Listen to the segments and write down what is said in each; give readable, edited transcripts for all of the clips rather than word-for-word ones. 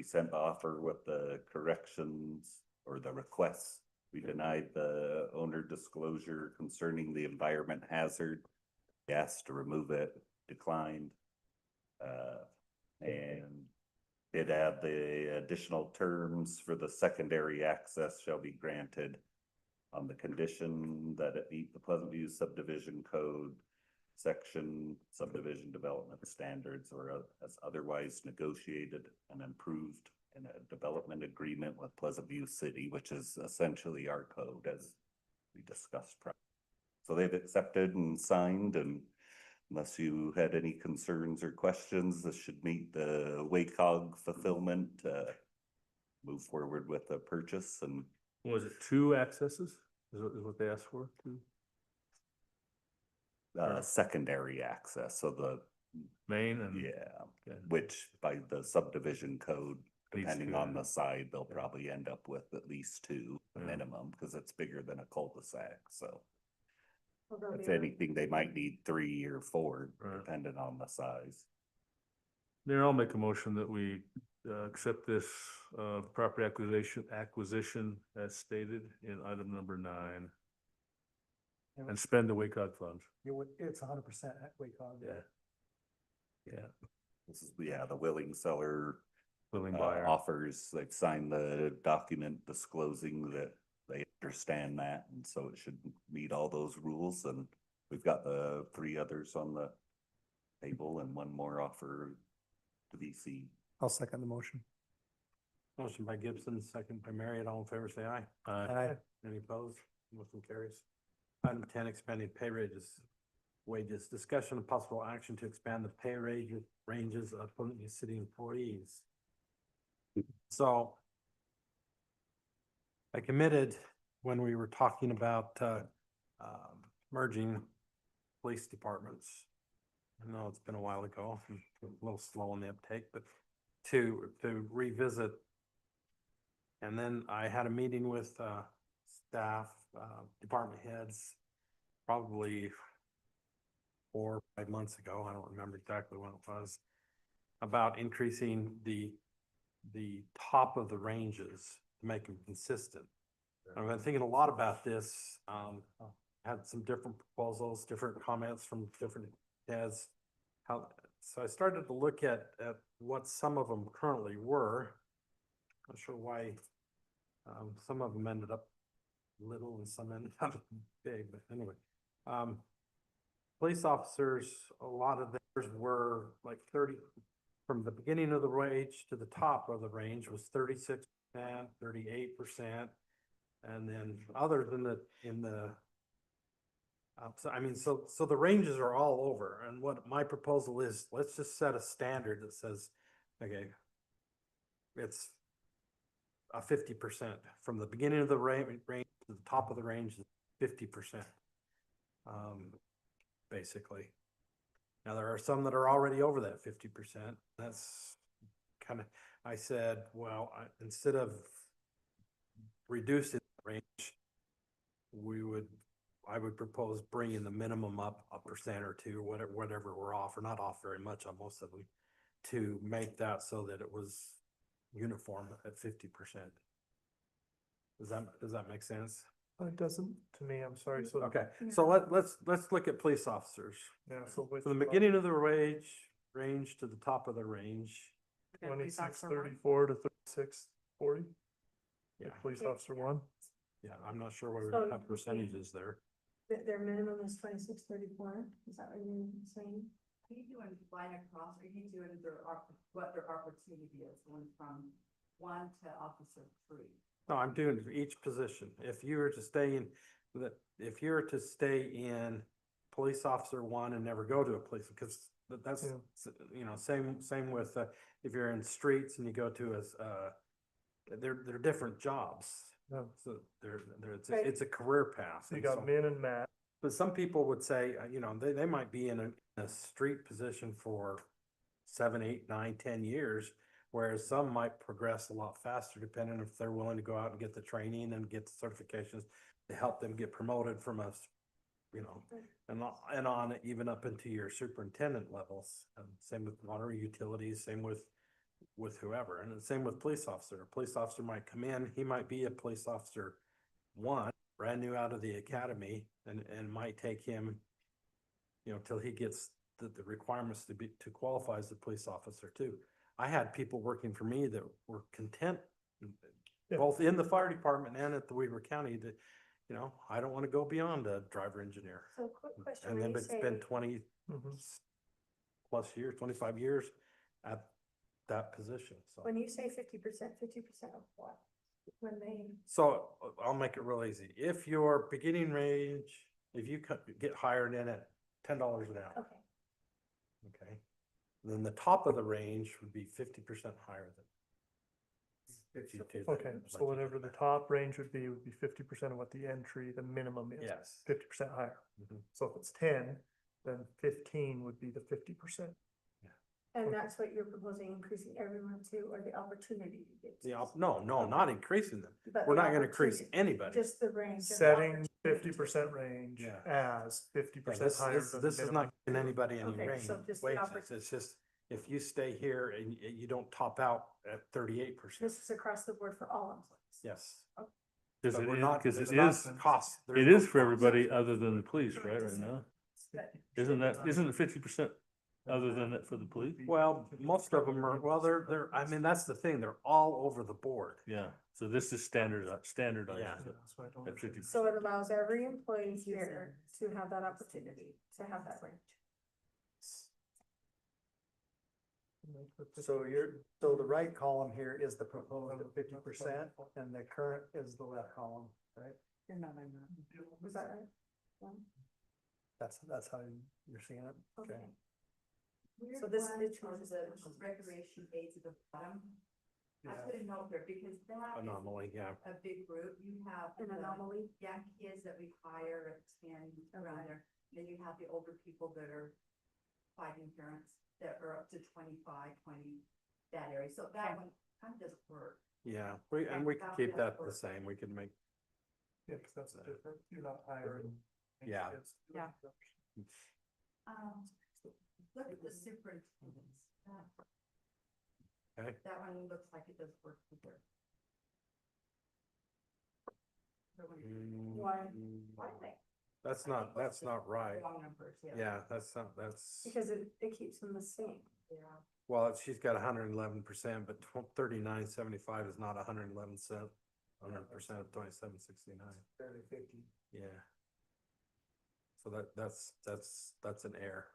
we sent the offer with the corrections or the requests. We denied the owner disclosure concerning the environment hazard. We asked to remove it, declined. And did add the additional terms for the secondary access shall be granted on the condition that it meet the Pleasant View subdivision code section subdivision development standards or as otherwise negotiated and improved in a development agreement with Pleasant View City, which is essentially our code as we discussed. So they've accepted and signed, and unless you had any concerns or questions, this should meet the WACOG fulfillment, move forward with the purchase. And was it 2 accesses? Is what they asked for? 2? Secondary access, so the Main and yeah, which by the subdivision code, depending on the side, they'll probably end up with at least 2 minimum, because it's bigger than a cul-de-sac. So if anything, they might need 3 or 4, depending on the size. Mayor, I'll make a motion that we accept this property acquisition as stated in item number 9 and spend the WACOG funds. It's 100% at WACOG. Yeah. This is the willing seller Willing buyer offers. They've signed the document disclosing that they understand that, and so it should meet all those rules. And we've got the 3 others on the table and 1 more offer to be seen. I'll second the motion. Motion by Gibson, second by Marriott. All in favor, say aye. Aye. Any opposed? Motion carries. Item 10, expanding pay wages. Discussion of possible action to expand the pay ranges of Pleasant View City employees. So I committed when we were talking about merging police departments. I know it's been a while ago, a little slow on the uptake, but to revisit. And then I had a meeting with staff, department heads, probably 4 or 5 months ago. I don't remember exactly when it was, about increasing the top of the ranges to make them consistent. I've been thinking a lot about this. Had some different proposals, different comments from different heads. So I started to look at what some of them currently were. Not sure why some of them ended up little and some ended up big, but anyway. Police officers, a lot of theirs were like 30, from the beginning of the wage to the top of the range was 36%, 38%, and then others in the so the ranges are all over. And what my proposal is, let's just set a standard that says, okay, it's a 50% from the beginning of the range to the top of the range is 50%, basically. Now there are some that are already over that 50%. That's kind of, I said, well, instead of reducing the range, I would propose bringing the minimum up 1% or 2, whatever we're off, or not off very much on most of them, to make that so that it was uniform at 50%. Does that make sense? It doesn't to me. I'm sorry. So okay, so let's look at police officers. Yeah. So from the beginning of the range to the top of the range, 2634 to 3640. Yeah, police officer 1. Yeah, I'm not sure what we have percentages there. Their minimum is 2634. Is that what you're saying? Are you doing line across, or are you doing what their opportunity is, going from 1 to officer 3? No, I'm doing for each position. If you were to stay in police officer 1 and never go to a police, because that's same with if you're in streets and you go to they're different jobs. Yeah. So it's a career path. So you got Min and Matt. But some people would say, they might be in a street position for 7, 8, 9, 10 years, whereas some might progress a lot faster depending if they're willing to go out and get the training and get the certifications to help them get promoted from us, and on even up into your superintendent levels. Same with water utilities, same with with whoever. And the same with police officer. A police officer might come in, he might be a police officer one, brand new out of the academy, and might take him, you know, till he gets the requirements to qualify as a police officer too. I had people working for me that were content, Yeah. both in the fire department and at the Weaver County, that, you know, I don't want to go beyond a driver engineer. So quick question, And when then you it's say, been 20 Mhm. plus years, 25 years at that position, so. when you say 50% of what? When they, So I'll make it real easy. If your beginning wage, if you get hired in at $10 an hour, okay, okay? Then the top of the range would be 50% higher than. if you did that, Okay, like so you whatever did the that. top range would be 50% of what the entry, the minimum is. Yes. 50% higher. Mhm. So if it's 10, then 15 would be the 50%. and Okay. that's what you're proposing, increasing everyone to, or the opportunity to get to? No, not increasing them. But We're the not gonna increase opportunity, anybody. Just the range. of the Setting opportunity. 50% range Yeah. as Yeah, 50% higher than the This is minimum. not giving anybody any Okay, so range just the wages. oppor- It's just, if you stay here and you don't top out at 38%. This is across the board for all employees. Yes. Cause But it we're is, not- cause there's it not is, the cost. There's it no is for cost. everybody other than the police, right now? But Isn't it 50% other than that for the police? Well, most of them are, well, I mean, that's the thing, they're all over the board. Yeah, so this is standardized Yeah. at 50%. So it allows every employee here to have that opportunity, to have that range. So the right column here is the proposed at 50%, and the current is the left column, right? You're not in that. Was that right? That's how you're seeing it? Okay. So So this this is- is the recreation aids at the bottom. I put a note there because that is Anomaly, yeah. a big group. You have An the anomaly. young kids that we hire at 10 around there. Then you have the older people that are fighting parents that are up to 25, 20, that area. So that one kind of doesn't work. Yeah, we could keep that the same, we could make, Yeah, because that's different. You're not hiring. Yeah. kids. Yeah. Look at the superintendents. Okay. That one looks like it does work either. Why? Why do they? that's not right. Wrong numbers, Yeah, that's, Because it keeps them the same. Yeah. well, she's got 111%, but 3975 is not 111%. 100% of 2769. Barely 50. Yeah. So that's an error.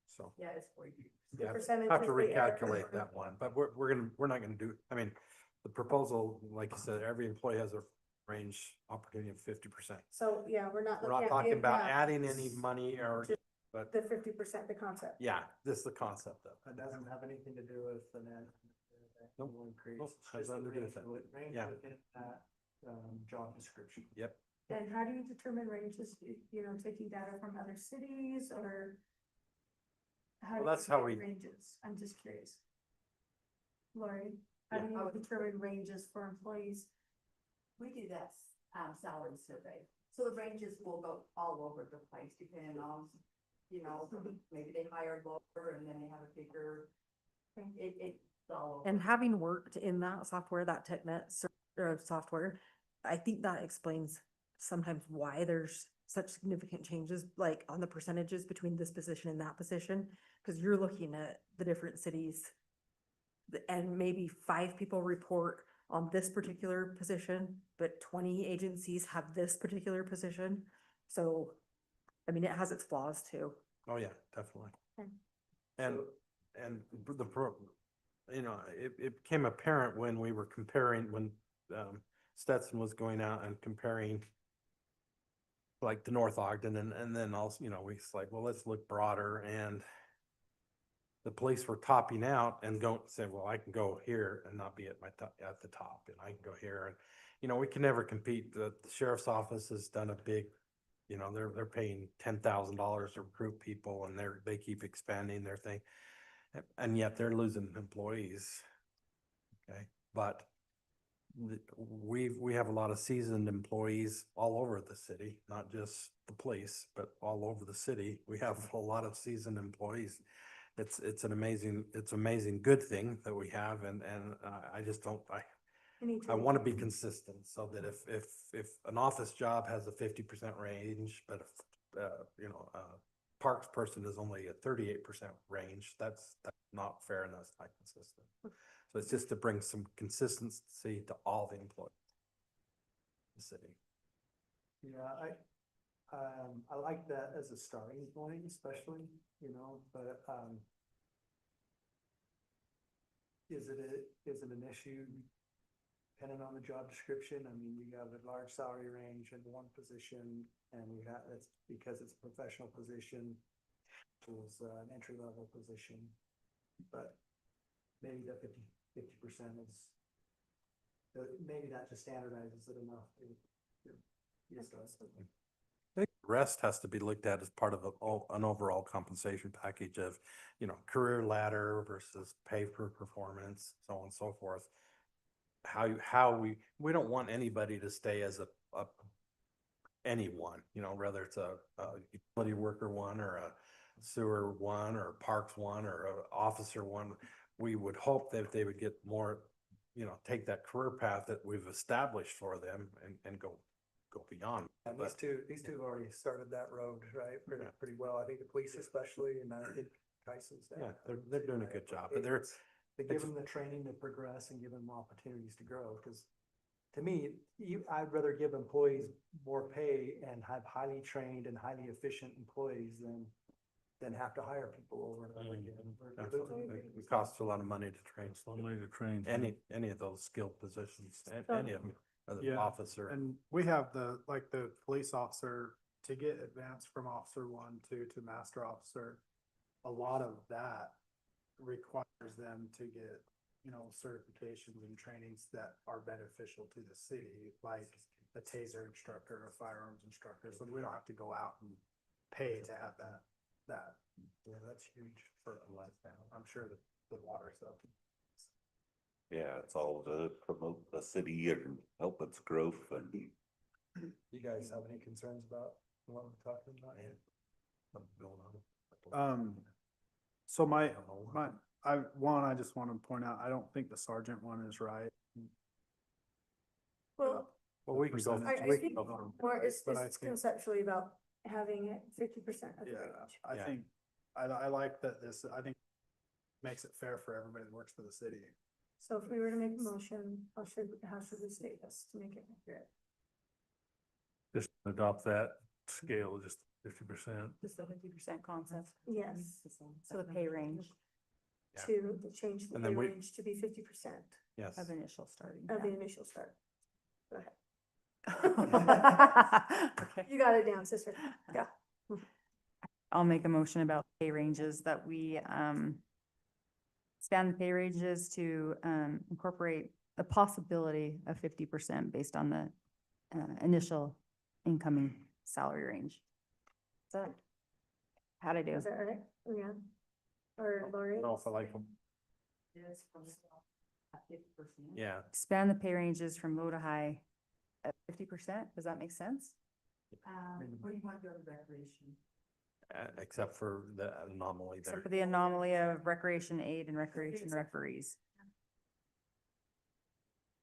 So. Yeah, it's 40. Yeah, percentage have to is the error. recalculate that one, but we're not gonna do, I mean, the proposal, like you said, every employee has a range opportunity of 50%. So, yeah, we're not. We're not looking at talking the about amount, adding any money or, Just- but The 50%, the concept. yeah, this is the concept of it. That doesn't have anything to do with the net. Nope. Increase. Nope, has Just the nothing to do with range that. range Yeah. within that, job description. Yep. And how do you determine ranges, taking data from other cities or? How Well, do that's you how get we- ranges? I'm just curious. Lori, how do Yeah. you determine ranges for employees? We do that, salary survey. So the ranges will go all over the place depending on, maybe they hired lower and then they have a bigger, it's all over. And having worked in that software, that software, I think that explains sometimes why there's such significant changes, like on the percentages between this position and that position. Cause you're looking at the different cities. And maybe 5 people report on this particular position, but 20 agencies have this particular position. So, I mean, it has its flaws too. Oh, yeah, definitely. Okay. And it became apparent when we were comparing, when Stetson was going out and comparing like the North Ogden and then also, we was like, well, let's look broader, and the police were topping out and say, well, I can go here and not be at at the top, and I can go here, and we can never compete. The sheriff's office has done a big, they're paying $10,000 to recruit people, and they keep expanding their thing, and yet they're losing employees. Okay, but we have a lot of seasoned employees all over the city, not just the police, but all over the city. We have a lot of seasoned employees it's an amazing good thing that we have and I just don't, We need to I make want to it- be consistent so that if an office job has a 50% range, but if, you know, parks person is only a 38% range, that's not fair and that's not consistent. So it's just to bring some consistency to all the employees. in the city. Yeah, I like that as a starting point especially, you know, but, is it an issue depending on the job description? I mean, you have a large salary range in one position and you have, it's because it's a professional position. Is an entry level position, but maybe the 50% is. Maybe that just standardizes it enough. Yes, does. I think the rest has to be looked at as part of an overall compensation package of, you know, career ladder versus pay for performance, so on and so forth. How we don't want anybody to stay as a anyone, you know, whether it's a utility worker one or a sewer one or parks one or a officer one. We would hope that they would get more, you know, take that career path that we've established for them and go beyond. And But these two have already started that road, right, pretty well. I think the police especially, and I think Tyson's. yeah, they're doing a good job, but they're, To give them the training to progress and give them opportunities to grow, because to me, I'd rather give employees more pay and have highly trained and highly efficient employees than have to hire people over and over again. absolutely. It costs a lot of money to train. So many to train. Any of those skilled positions, So- any of them, whether Yeah, officer. And we have the police officer to get advanced from officer one to master officer. A lot of that requires them to get, you know, certifications and trainings that are beneficial to the city, like a taser instructor, a firearms instructor, so we don't have to go out and pay to have that. Yeah, that's huge for a lifestyle. I'm sure that the water stuff. Yeah, it's all to promote the city and help its growth and You guys have any concerns about what we're talking about? So I just want to point out, I don't think the sergeant one is right. Well, Well, we can go. I we think can go- more it's But I it's think- conceptually about having it 50% of the Yeah, range. I Yeah. think, I like that I think makes it fair for everybody that works for the city. So if we were to make a motion, how should we state this to make it accurate? Just adopt that scale, just 50%. Just the 50% concept. Yes, So the pay range Yeah. to change the And pay then we- range to be 50% Yes. of initial starting. of the initial start. Go ahead. Okay. You got it down, sister. Yeah. I'll make a motion about pay ranges that we expand the pay ranges to incorporate the possibility of 50% based on the initial incoming salary range. Is that, how'd I do? Is that right? Yeah. Or Lori? I don't know if I like them. Yes, from at 50%. Yeah, Expand the pay ranges from low to high at 50%. Does that make sense? What do you want to do on recreation? except for the anomaly there. Except for the anomaly of recreation aid and recreation referees.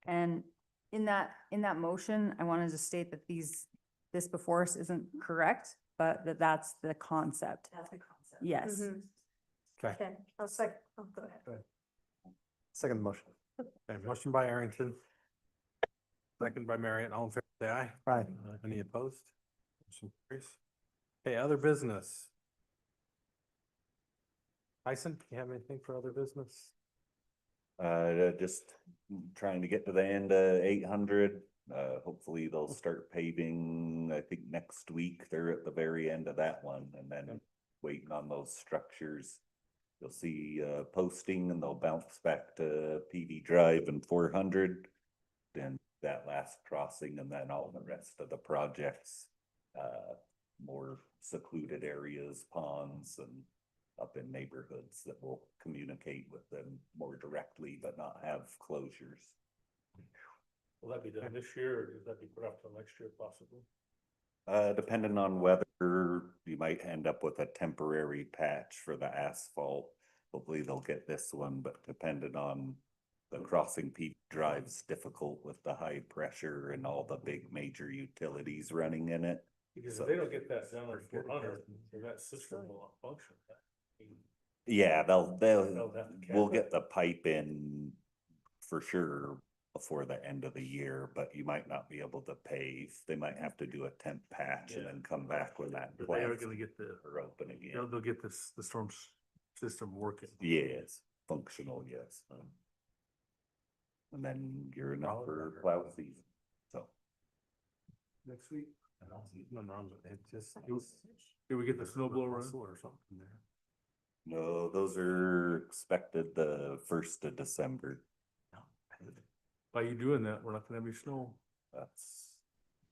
And in that motion, I wanted to state that this before us isn't correct, but that's the concept. That's the concept. Yes. Mhm. Okay, Okay, I'll go ahead. second motion. Okay, motion by Arrington. Second by Marriott, all in favor, say aye. Right. Any opposed? Motion carries. Okay, other business. Tyson, do you have anything for other business? Just trying to get to the end of 800. Hopefully they'll start paving, I think next week. They're at the very end of that one and then waiting on those structures. You'll see posting and they'll bounce back to PD Drive and 400. Then that last crossing and then all the rest of the projects. More secluded areas, ponds and up in neighborhoods that will communicate with them more directly, but not have closures. Will that be done this year or does that be put off till next year possibly? Depending on weather, you might end up with a temporary patch for the asphalt. hopefully they'll get this one, but depending on the crossing Peak Drive's difficult with the high pressure and all the big major utilities running in it. Because So- if they don't get that down at 400, then that system will not function. Yeah, They'll they'll, have to cap we'll it. get the pipe in for sure before the end of the year, but you might not be able to pave. They might have to do a temp patch and Yeah. then come back when that But they are plant's gonna get the, are open again. they'll get this, the storm system working. Yes, functional, yes. And then you're enough for plow season, so. Next week. No, it just. Did we get the snow blower in? Or something there. No, those are expected the 1st of December. By you doing that, we're not gonna have any snow. That's,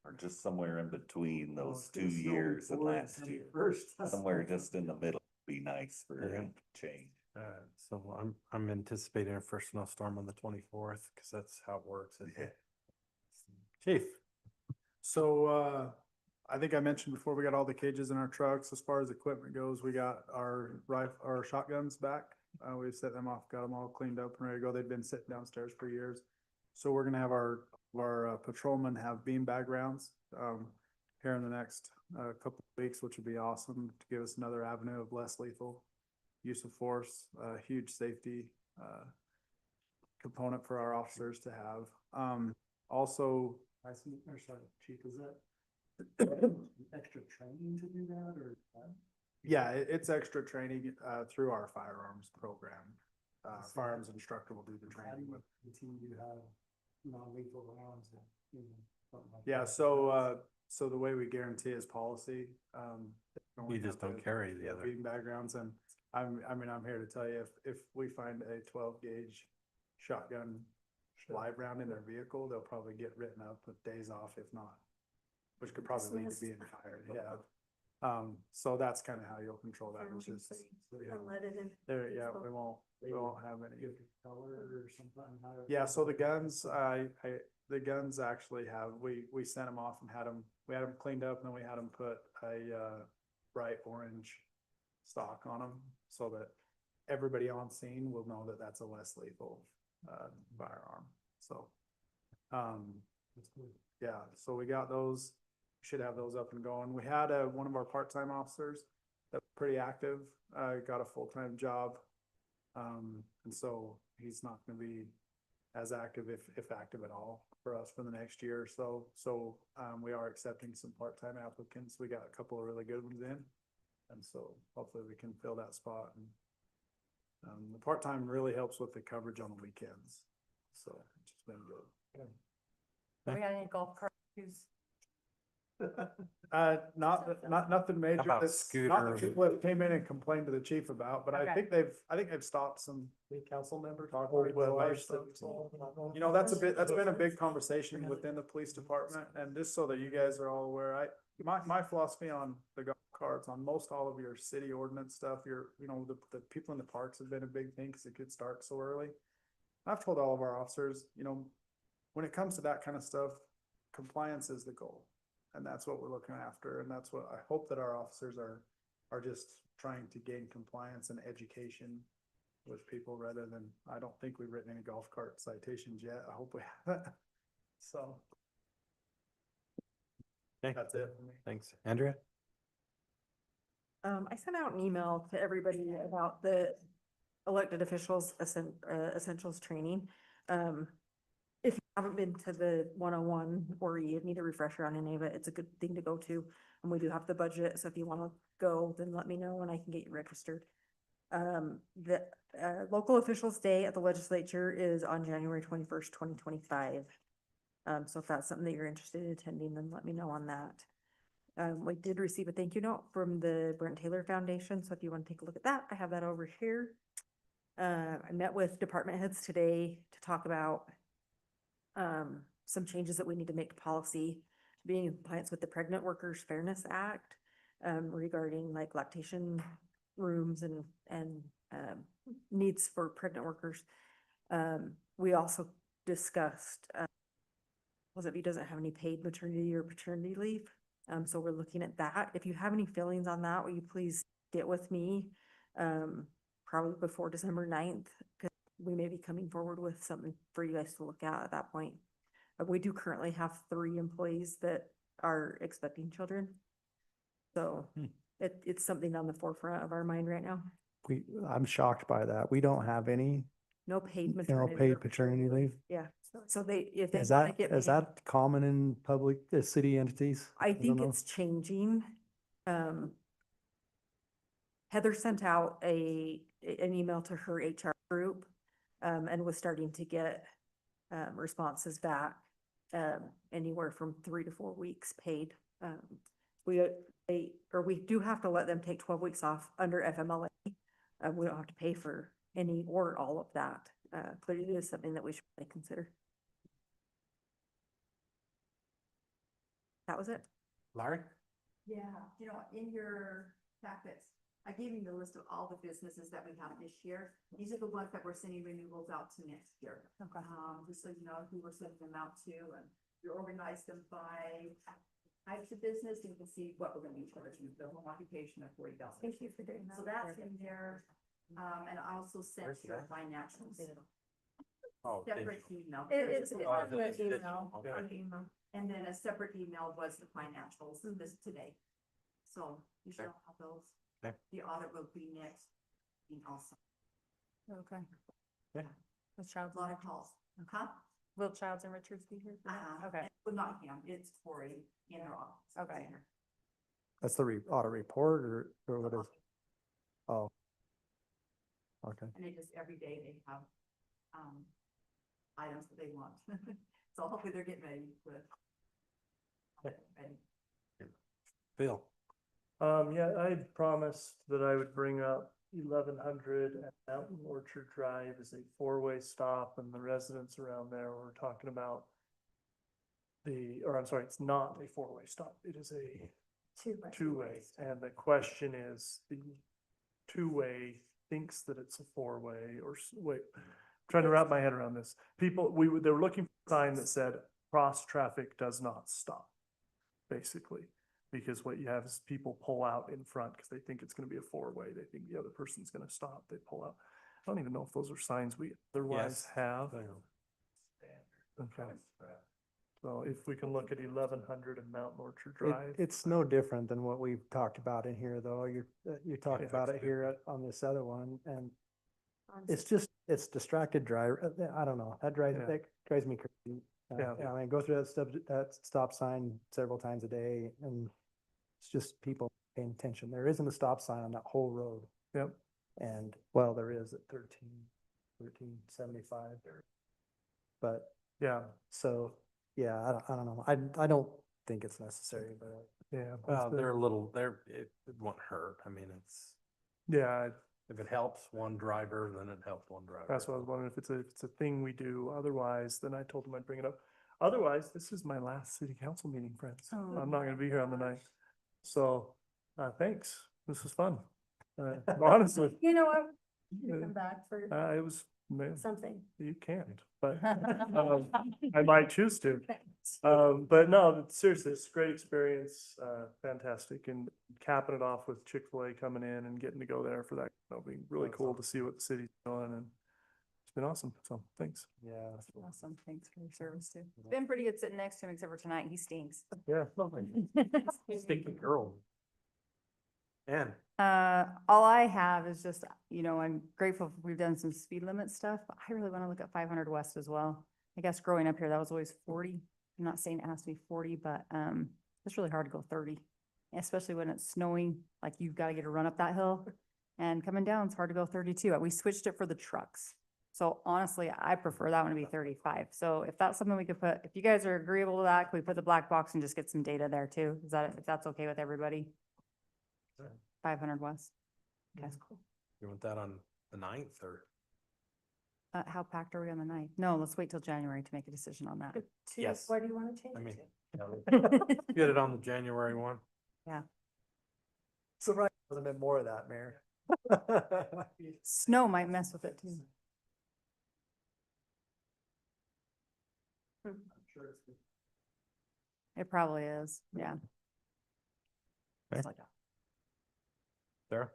or just somewhere in between Well, those it's 2 gonna snow years and before last December year. 1st. Somewhere just in the middle would be nice for Yeah. a change. So I'm anticipating a first snowstorm on the 24th, cause that's how it works. Chief, So, I think I mentioned before, we got all the cages in our trucks. As far as equipment goes, we got our shotguns back. We've set them off, got them all cleaned up and ready to go. They've been sitting downstairs for years. So we're gonna have our patrolmen have beanbag rounds, here in the next, couple of weeks, which would be awesome to give us another avenue of less lethal use of force, huge safety, component for our officers to have. Also, Chief, is that extra training to do that or? yeah, it's extra training, through our firearms program. Firearms instructor will do the training with. Continue to have non-lethal rounds and, you know, something like Yeah, that. so the way we guarantee is policy, we just don't carry the other. beanbag rounds, and I'm here to tell you, if we find a 12 gauge shotgun live round in their vehicle, they'll probably get written up with days off if not, which could probably lead to being fired, yeah. So that's kind of how you'll control that, which is, And let it in. there, yeah, we won't have any. Give it color or something. Yeah, so the guns, the guns actually have, we sent them off and we had them cleaned up, and then we had them put a, bright orange stock on them, so that everybody on scene will know that that's a less lethal, firearm, so. Yeah, so we got those, should have those up and going. We had, one of our part-time officers that's pretty active, got a full-time job. And so he's not gonna be as active, if active at all, for us for the next year or so. So, we are accepting some part-time applicants. We got a couple of really good ones in. And so hopefully we can fill that spot, and, the part-time really helps with the coverage on the weekends. So it's just been good. We got any golf cart shoes? Not nothing major. How about Not the scooters? people that came in and complained to the chief about, but I Okay. think they've stopped some council members. You You know, that's been a big conversation within the police department, and just so that you guys are all aware, my philosophy on the golf carts, on most all of your city ordinance stuff, the people in the parks have been a big thing, cause it could start so early. I've told all of our officers, when it comes to that kind of stuff, compliance is the goal. And that's what we're looking after, and that's what I hope that our officers are just trying to gain compliance and education with people, rather than, I don't think we've written any golf cart citations yet. I hope we haven't. So. Okay. That's it for me. Thanks. Andrea? I sent out an email to everybody about the elected officials essentials training. If you haven't been to the 101 or you need a refresher on any of it, it's a good thing to go to. And we do have the budget, so if you want to go, then let me know and I can get you registered. The local officials day at the legislature is on January 21st, 2025. So if that's something that you're interested in attending, then let me know on that. We did receive a thank you note from the Brent Taylor Foundation, so if you want to take a look at that, I have that over here. I met with department heads today to talk about some changes that we need to make to policy to be in compliance with the Pregnant Workers Fairness Act, regarding like lactation rooms and needs for pregnant workers. We also discussed, if he doesn't have any paid maternity or paternity leave. So we're looking at that. If you have any feelings on that, will you please get with me probably before December 9th, because we may be coming forward with something for you guys to look at that point. We do currently have 3 employees that are expecting children. So it's something on the forefront of our mind right now. I'm shocked by that. We don't have any, No paid you know, maternity. paid or paternity leave. Yeah, so they, if they Is wanna that, get is paid- that common in public, city entities? I don't think know. it's changing. Heather sent out an email to her HR group, and was starting to get, responses back, anywhere from 3 to 4 weeks paid. We do have to let them take 12 weeks off under FMLA. We don't have to pay for any or all of that. But it is something that we should really consider. That was it. Larry? Yeah, you know, in your packets, I gave you the list of all the businesses that we have this year. These are the ones that we're sending renewals out to next year. Okay. Just so you know who we're sending them out to, and you organize them by types of business, and you can see what we're gonna be charging, the home occupation of $40. Thank you for doing that. So that's in there, and I also sent Where's your that? financials. Oh, Separate email. It's Oh, on the it's digital. email. Okay. On the email. And then a separate email was the financials this today. So you should have those. Okay. The audit will be next, week also. Okay. Yeah. Was Childs A lot of calls. Huh? Will Childs and Richards be here? for that? Okay, But not him, it's Corey in her office. Okay. That's the audit report or what is? Oh. Okay. And they just, every day they have, items that they want. So hopefully they're getting ready with. Ready. Phil? Yeah, I had promised that I would bring up 1100 and Mountain Orchard Drive as a 4-way stop, and the residents around there were talking about it's not a 4-way stop. It is a 2-way. And the question is, the 2-way thinks that it's a 4-way wait, I'm trying to wrap my head around this. They were looking for a sign that said cross traffic does not stop, basically. Because what you have is people pull out in front because they think it's gonna be a 4-way. They think the other person's gonna stop, they pull out. I don't even know if those are signs we otherwise Yes. have. Okay. So if we can look at 1100 and Mountain Orchard Drive. It's no different than what we've talked about in here, though. You talked Yeah. about it here on this other one, and it's distracted driver. I don't know. That Yeah. drives me crazy. Yeah. I mean, go through that stop sign several times a day, and it's just people paying attention. There isn't a stop sign on that whole road. Yep. And, well, there is at 1375 there. But, Yeah, so, yeah, I don't know. I don't think it's necessary, but. yeah. Well, it's been- they're a little, it won't hurt. I mean, Yeah, if it helps one driver, then it helps one driver. that's what I was wondering if it's a thing we do. Otherwise, then I told him I'd bring it up. Otherwise, this is my last city council meeting, friends. Oh. I'm not gonna be here on the 9th. So, thanks. This was fun. Honestly, You know what? Yeah. Come back for it was, man, something. you can't, but I might choose to. But no, seriously, it's a great experience, fantastic, and capping it off with Chick-fil-A coming in and getting to go there for that, it'll be really That's cool awesome. to see what the city's doing, and it's been awesome, so thanks. Yeah. awesome. Thanks for your service too. It's been pretty good sitting next to him, except for tonight. He stinks. Yeah. Stinky girl. And All I have is just, I'm grateful we've done some speed limit stuff, but I really want to look at 500 West as well. I guess growing up here, that was always 40. I'm not saying it has to be 40, but, it's really hard to go 30, especially when it's snowing, like you've got to get a run up that hill. And coming down, it's hard to go 32. We switched it for the trucks. So honestly, I prefer that one to be 35. So if that's something we could put, if you guys are agreeable to that, can we put the black box and just get some data there too? If that's okay with everybody? 500 West. Okay, cool. you want that on the 9th or? How packed are we on the 9th? No, let's wait till January to make a decision on that. Yes. What do you want to change I it mean, to? get it on the January one. Surprised there wasn't been more of that, Mayor. Snow might mess with it too. It probably is, yeah. Okay. It's like Sarah?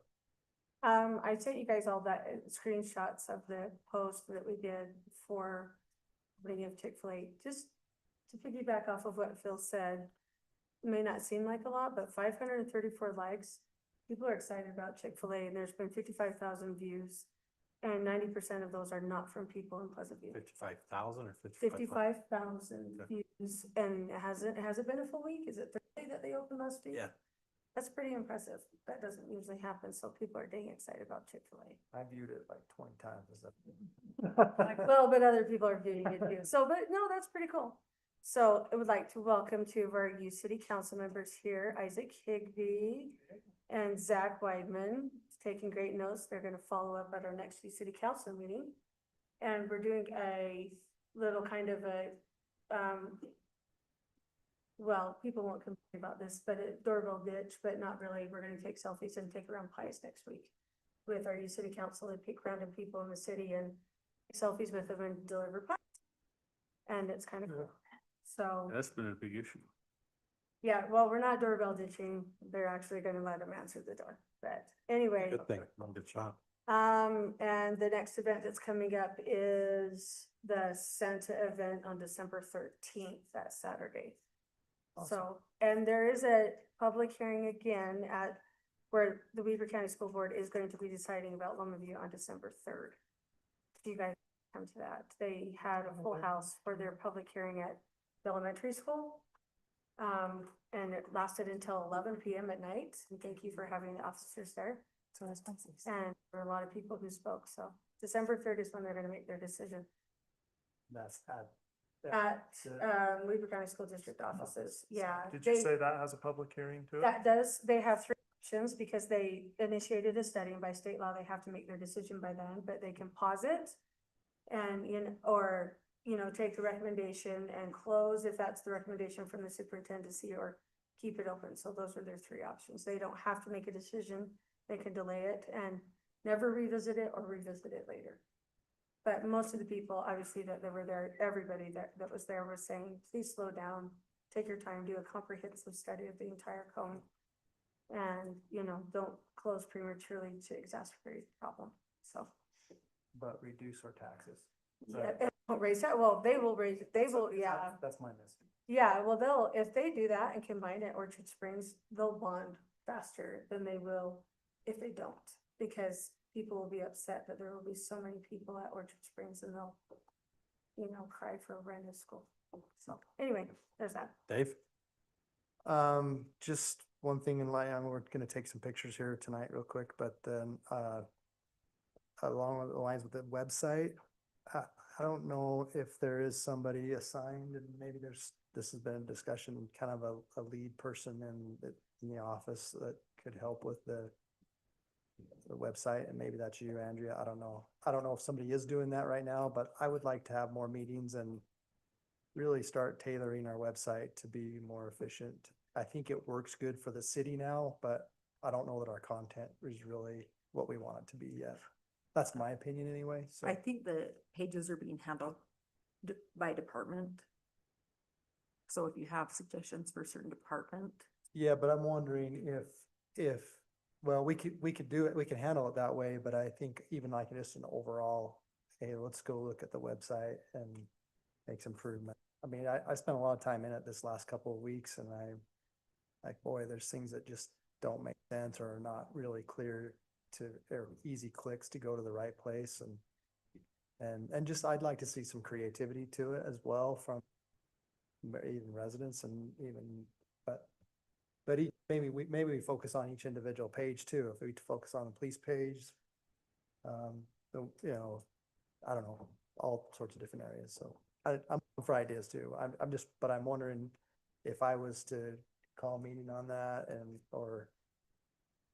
I sent you guys all that screenshots of the post that we did for opening of Chick-fil-A, just to piggyback off of what Phil said. May not seem like a lot, but 534 likes. People are excited about Chick-fil-A, and there's been 55,000 views. And 90% of those are not from people in Pleasant View. 55,000 or 55? 55,000 Okay. views, and has it been a full week? Is it Thursday that they opened last week? Yeah. That's pretty impressive. That doesn't usually happen, so people are dang excited about Chick-fil-A. I viewed it like 20 times as Well, but other people are viewing it too. So, but no, that's pretty cool. So I would like to welcome two of our youth city council members here, Isaac Higbee and Zach Weidman, taking great notes. They're gonna follow up at our next youth city council meeting. And we're doing a little kind of a, well, people won't complain about this, but a doorbell ditch, but not really. We're gonna take selfies and take around pies next week with our youth city council and pick random people in the city and take selfies with them and deliver pies. And it's kind of cool. So, That's been a big issue. yeah, well, we're not doorbell ditching. They're actually gonna let them answer the door, but anyway. Good thing, no good shot. And the next event that's coming up is the Santa event on December 13th, that Saturday. So, and there is a public hearing again at where the Weaver County School Board is going to be deciding about Loma View on December 3rd. If you guys come to that, they had a full house for their public hearing at the elementary school. And it lasted until 11 p.m. at night. And thank you for having the officers there. So that's fine. And there were a lot of people who spoke, so December 3rd is when they're gonna make their decision That's at. at, Weaver County School District offices, yeah. Did you They- say that has a public hearing to it? That does, they have three options because they initiated a study and by state law, they have to make their decision by then, but they can pause it. And, or, take the recommendation and close if that's the recommendation from the superintendency or keep it open. So those are their three options. They don't have to make a decision. They can delay it and never revisit it or revisit it later. But most of the people, obviously, that were there, everybody that was there was saying, please slow down, take your time, do a comprehensive study of the entire cone. And, don't close prematurely to exacerbate the problem, so. But reduce our taxes. Yeah, and don't raise that, well, they will raise, they will, yeah, That's my message. yeah, well, if they do that and combine it, Orchard Springs, they'll bond faster than they will if they don't. Because people will be upset that there will be so many people at Orchard Springs and they'll, cry for a brand new school. So, anyway, there's that. Dave? Just one thing in line, we're gonna take some pictures here tonight real quick, but then, along the lines with the website, I don't know if there is somebody assigned and maybe this has been a discussion, kind of a lead person in the office that could help with the website, and maybe that's you, Andrea. I don't know. I don't know if somebody is doing that right now, but I would like to have more meetings and really start tailoring our website to be more efficient. I think it works good for the city now, but I don't know that our content is really what we want it to be yet. That's my opinion anyway, so. I think the pages are being handled by department. So if you have suggestions for a certain department, Yeah, but I'm wondering well, we could do it, we can handle it that way, but I think even like just an overall, hey, let's go look at the website and make some improvement. I mean, I spent a lot of time in it this last couple of weeks and boy, there's things that just don't make sense or are not really clear or easy clicks to go to the right place and just, I'd like to see some creativity to it as well from even residents and even, but maybe we focus on each individual page too. If we focus on the police page, I don't know, all sorts of different areas. So I'm for ideas too. But I'm wondering if I was to call a meeting on that or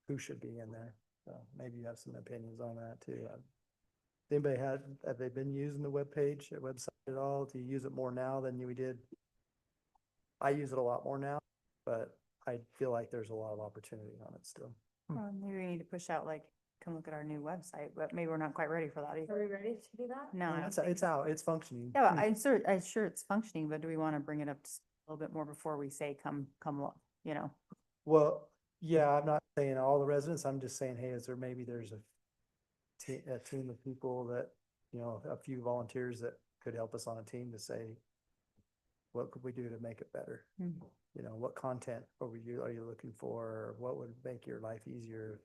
who should be in there. So maybe you have some opinions on that too. Have they been using the website at all? Do you use it more now than we did? I use it a lot more now, but I feel like there's a lot of opportunity on it still. Maybe we need to push out, like, come look at our new website, but maybe we're not quite ready for that either. Are we ready to do that? No, I don't think It's so. out, it's functioning. Yeah, I'm sure it's functioning, but do we want to bring it up just a little bit more before we say come look, Well, Yeah, I'm not saying all the residents, I'm just saying, hey, is there, maybe there's a team of people that, you know, a few volunteers that could help us on a team to say, what could we do to make it better? Hmm. You know, what content are you looking for? Or what would make your life easier?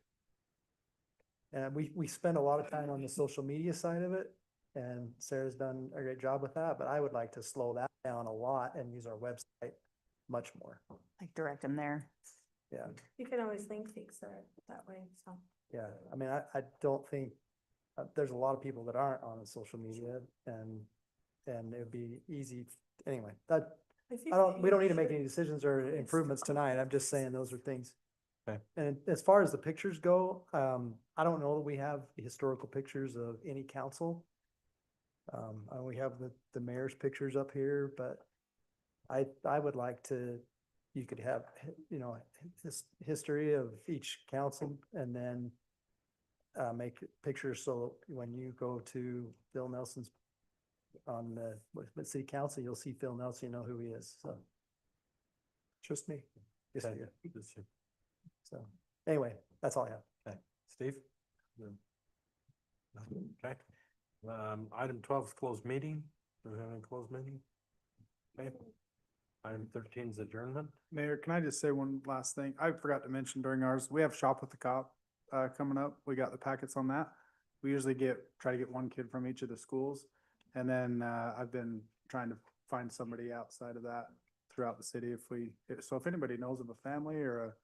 And we spend a lot of time on the social media side of it, and Sarah's done a great job with that, but I would like to slow that down a lot and use our website much more. Like direct them there. Yeah, You can always link things that way, so. yeah. I mean, I don't think, there's a lot of people that aren't on the social media, and it'd be easy, anyway, that, we don't need to make any decisions or improvements tonight. I'm just saying those are things. Okay. And as far as the pictures go, I don't know that we have historical pictures of any council. We have the mayor's pictures up here, but I would like to, you could have, you know, this history of each council, and then make pictures so when you go to Phil Nelson's on the city council, you'll see Phil Nelson, you know who he is, so. Just me. Just Okay. you. Just you. So, anyway, that's all I have. Okay. Steve? Okay. Item 12 is closed meeting. Do we have any closed meeting? Okay. Item 13 is adjournment. Mayor, can I just say one last thing? I forgot to mention during ours, we have Shop with the Cop coming up. We got the packets on that. We usually try to get one kid from each of the schools. And then I've been trying to find somebody outside of that throughout the city. So if anybody knows of a family or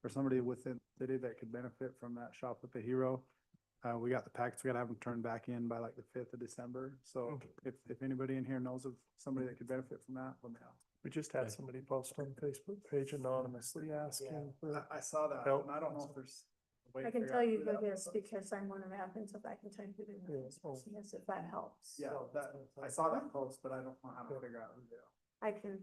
somebody within the city that could benefit from that Shop with the Hero, we got the packets. We gotta have them turned back in by like the 5th of December. So if anybody in here knows of somebody that could benefit from that, let me know. We just had somebody post on the Facebook page anonymously asking for I saw that, help. and I don't know if there's. a way I to can figure tell out you who who that it was. is because I'm one of the admins, if I can tell you who the Yeah. person is, if that helps. Yeah, I saw that post, but I don't know how to figure out who they are. I can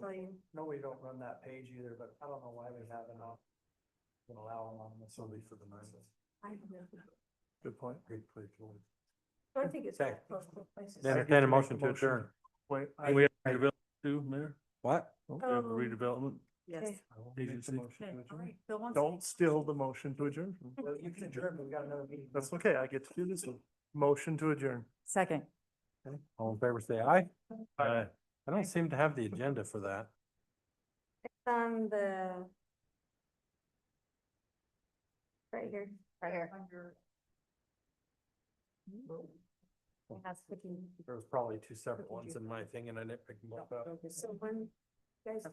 tell you. No, we don't run that page either, but I don't know why we haven't allow them on this. Somebody for the night. I don't know. good point. Great place. I think it's. Okay. close to places. Entertain a make motion the to motion. adjourn. Wait, And we have redevelopment too, Mayor? What? We have Oh. redevelopment Yes. Okay. agency. don't steal the motion to adjourn. You can adjourn, but we got another meeting. That's okay, I get to do this one. Motion to adjourn. Second. All in favor, say aye. Aye. I don't seem to have the agenda for that. It's on the. Right here. Right here. That's the key. There was probably two separate ones in my thing and I didn't pick them both up. So when. Guys.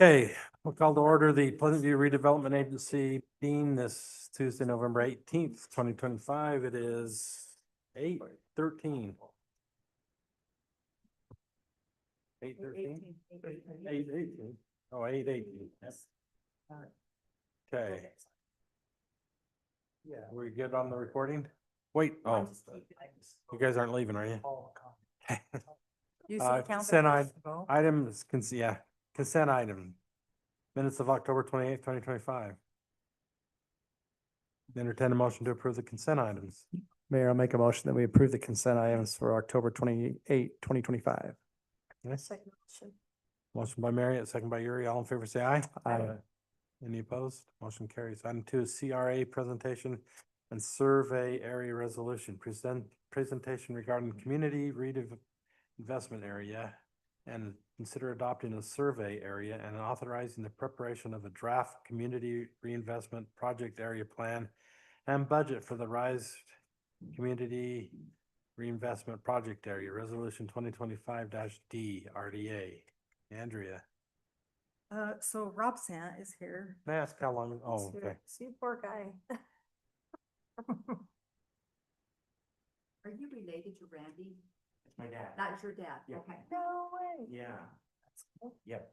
Okay, we'll call to order the Pleasant View Redevelopment Agency meeting this Tuesday, November 18th, 2025. It is 8:13. 8:13? 8:18. Oh, 8:18. Okay, Yeah. we good on the recording? Wait, oh, you guys aren't leaving, are you? You see Consent council. items, yeah, consent item. Minutes of October 28th, 2025. Entertain a motion to approve the consent items. Mayor, I'll make a motion that we approve the consent items for October 28, 2025. Second motion. Motion by Marriott, second by Yuri. All in favor, say aye. Aye. Any opposed? Motion carries. Item 2 is CRA presentation and survey area resolution. Presentation regarding community investment area and consider adopting a survey area and authorizing the preparation of a draft community reinvestment project area plan and budget for the RISE Community Reinvestment Project Area, Resolution 2025-D, RDA. Andrea, So Rob Sant is here. may I ask how long? Oh, okay. See, poor guy. Are you related to Randy? My dad. That's your dad? Yeah. Okay. No way. Yeah. Yep.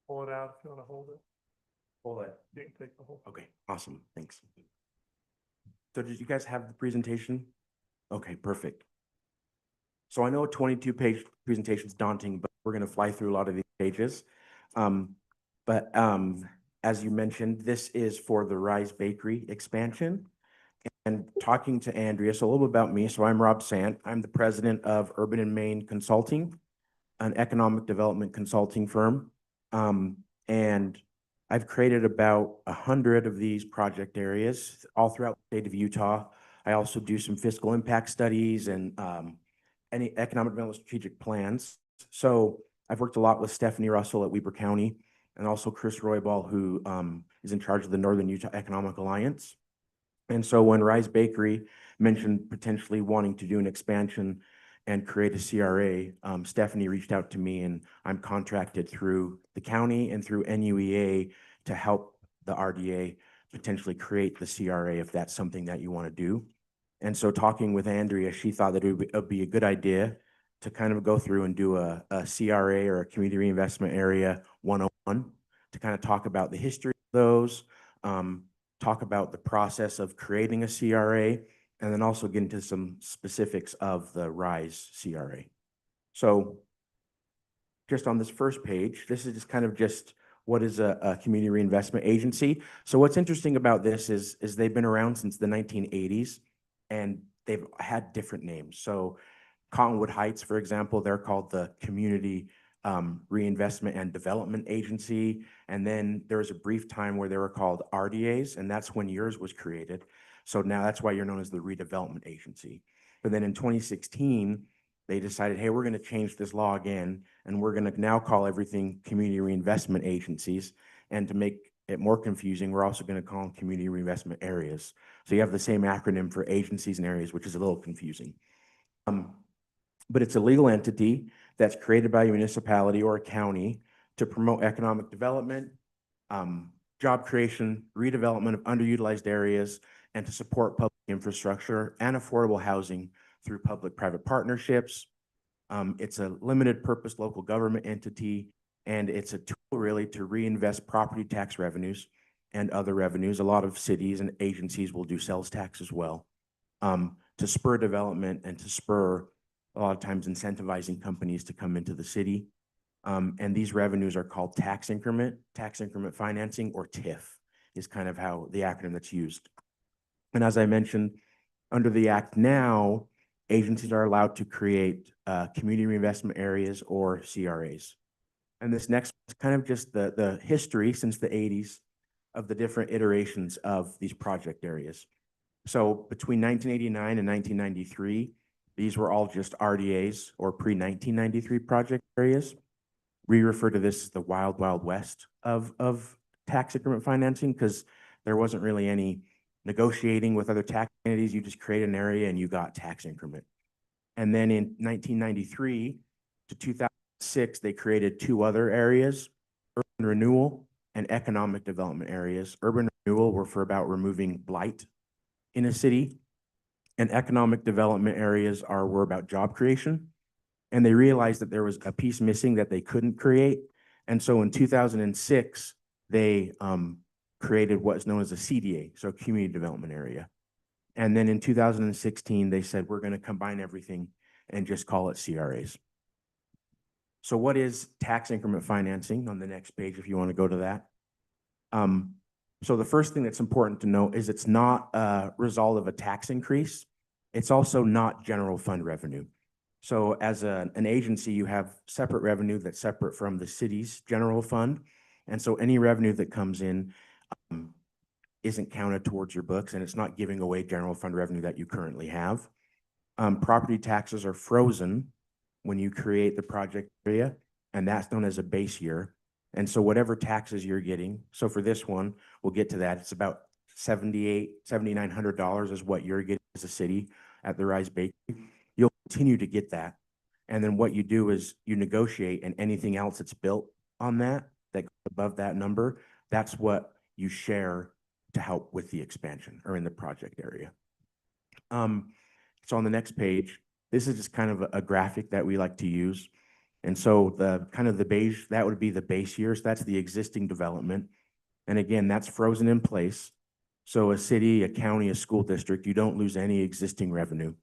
Pull it out if you wanna hold it. Hold it. You can take the whole. Okay, awesome, thanks. So did you guys have the presentation? Okay, perfect. So I know a 22-page presentation is daunting, but we're gonna fly through a lot of these pages. As you mentioned, this is for the Rise Bakery expansion. And talking to Andrea, so a little bit about me. So I'm Rob Sant. I'm the president of Urban and Main Consulting, an economic development consulting firm. And I've created about 100 of these project areas all throughout the state of Utah. I also do some fiscal impact studies and any economic development strategic plans. So I've worked a lot with Stephanie Russell at Weber County and also Chris Roybal, who is in charge of the Northern Utah Economic Alliance. And so when Rise Bakery mentioned potentially wanting to do an expansion and create a CRA, Stephanie reached out to me, and I'm contracted through the county and through NUEA to help the RDA potentially create the CRA if that's something that you want to do. And so talking with Andrea, she thought that it would be a good idea to kind of go through and do a CRA or a Community Reinvestment Area 101 to kind of talk about the history of those, talk about the process of creating a CRA, and then also get into some specifics of the RISE CRA. So just on this first page, this is just kind of just what is a community reinvestment agency. So what's interesting about this is they've been around since the 1980s, and they've had different names. So Cottonwood Heights, for example, they're called the Community Reinvestment and Development Agency. And then there was a brief time where they were called RDAs, and that's when yours was created. So now that's why you're known as the Redevelopment Agency. But then in 2016, they decided, hey, we're going to change this law again, and we're going to now call everything Community Reinvestment Agencies. And to make it more confusing, we're also going to call them Community Reinvestment Areas. So you have the same acronym for agencies and areas, which is a little confusing. But it's a legal entity that's created by a municipality or a county to promote economic development, job creation, redevelopment of underutilized areas, and to support public infrastructure and affordable housing through public-private partnerships. It's a limited purpose local government entity, and it's a tool really to reinvest property tax revenues and other revenues. A lot of cities and agencies will do sales tax as well, to spur development and to spur a lot of times incentivizing companies to come into the city. And these revenues are called tax increment financing, or TIF is kind of how the acronym that's used. And as I mentioned, under the act now, agencies are allowed to create community reinvestment areas or CRAs. And this next is kind of just the history since the 80s of the different iterations of these project areas. So between 1989 and 1993, these were all just RDAs, or pre-1993 project areas. We refer to this as the wild, wild west of tax increment financing, because there wasn't really any negotiating with other tax entities. You just create an area and you got tax increment. And then in 1993 to 2006, they created two other areas, urban renewal and economic development areas. Urban renewal were for about removing blight in a city, and economic development areas were about job creation. And they realized that there was a piece missing that they couldn't create. And so in 2006, they created what's known as a CDA, so community development area. And then in 2016, they said, we're going to combine everything and just call it CRAs. So what is tax increment financing? On the next page, if you want to go to that. So the first thing that's important to note is it's not a result of a tax increase. It's also not general fund revenue. So as an agency, you have separate revenue that's separate from the city's general fund. And so any revenue that comes in isn't counted towards your books, and it's not giving away general fund revenue that you currently have. Property taxes are frozen when you create the project area, and that's known as a base year. And so whatever taxes you're getting, so for this one, we'll get to that, it's about $7,900 is what you're getting as a city at the Rise Bakery. You'll continue to get that. And then what you do is you negotiate, and anything else that's built on that goes above that number, that's what you share to help with the expansion or in the project area. So on the next page, this is just kind of a graphic that we like to use. And so the kind of the beige, that would be the base years. That's the existing development. And again, that's frozen in place. So a city, a county, a school district, you don't lose any existing revenue.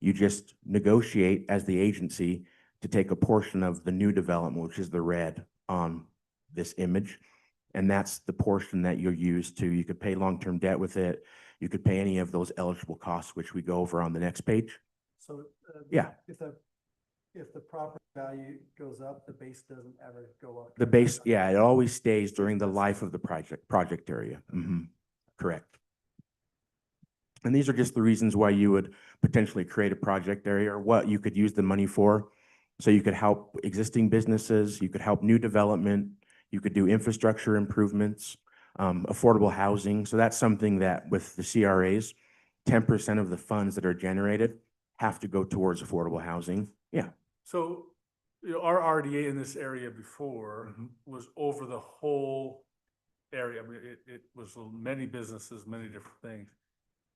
You just negotiate as the agency to take a portion of the new development, which is the red on this image. And that's the portion that you'll use to, you could pay long-term debt with it. You could pay any of those eligible costs, which we go over on the next page. So. Yeah. If the property value goes up, the base doesn't ever go up. The base, yeah, it always stays during the life of the project area. Correct. And these are just the reasons why you would potentially create a project area or what you could use the money for. So you could help existing businesses, you could help new development, you could do infrastructure improvements, affordable housing. So that's something that with the CRAs, 10% of the funds that are generated have to go towards affordable housing. Yeah. So, our RDA in this area before Mhm. was over the whole area. I mean, it was many businesses, many different things.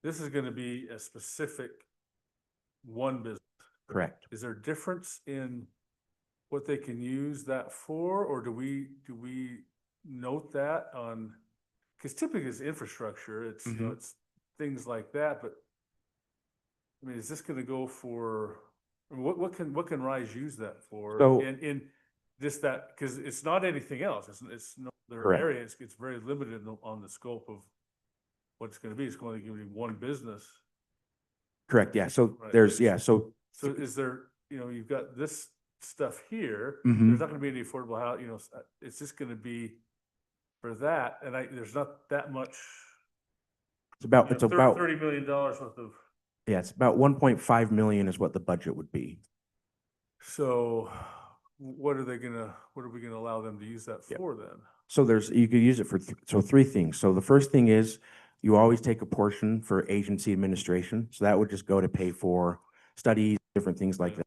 This is gonna be a specific one business. Correct. Is there a difference in what they can use that for, or do we note that on? Cause typically it's infrastructure, it's, Mhm. it's things like that, but I mean, is this gonna go for, I mean, what can RISE use that for? So- In just that, cause it's not anything else, it's no, their Correct. area, it's very limited on the scope of what it's gonna be, it's going to be one business. Correct. Yeah. So Right. there's, yeah. So So is there, you've got this stuff here, Mhm. there's not gonna be any affordable house, it's just gonna be for that, and there's not that much. it's about, it's about, $30 million worth of, yeah, it's about 1.5 million is what the budget would be. so what are we gonna allow them to use that Yep. for then? So there's, you could use it for, so three things. So the first thing is you always take a portion for agency administration. So that would just go to pay for studies, different things like Yeah. that.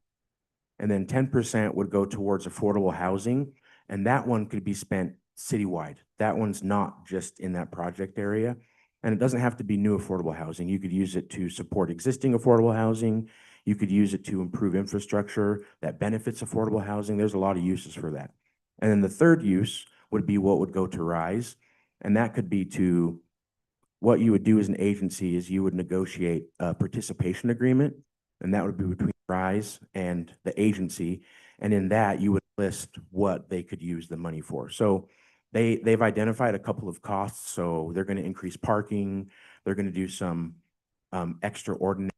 And then 10% would go towards affordable housing. And that one could be spent citywide. That one's not just in that project area. And it doesn't have to be new affordable housing. You could use it to support existing affordable housing. You could use it to improve infrastructure that benefits affordable housing. There's a lot of uses for that. And then the third use would be what would go to RISE. And that could be to, what you would do as an agency is you would negotiate a participation agreement. And that would be between RISE and the agency. And in that, you would list what they could use the money for. So they've identified a couple of costs. So they're going to increase parking. They're going to do some extraordinary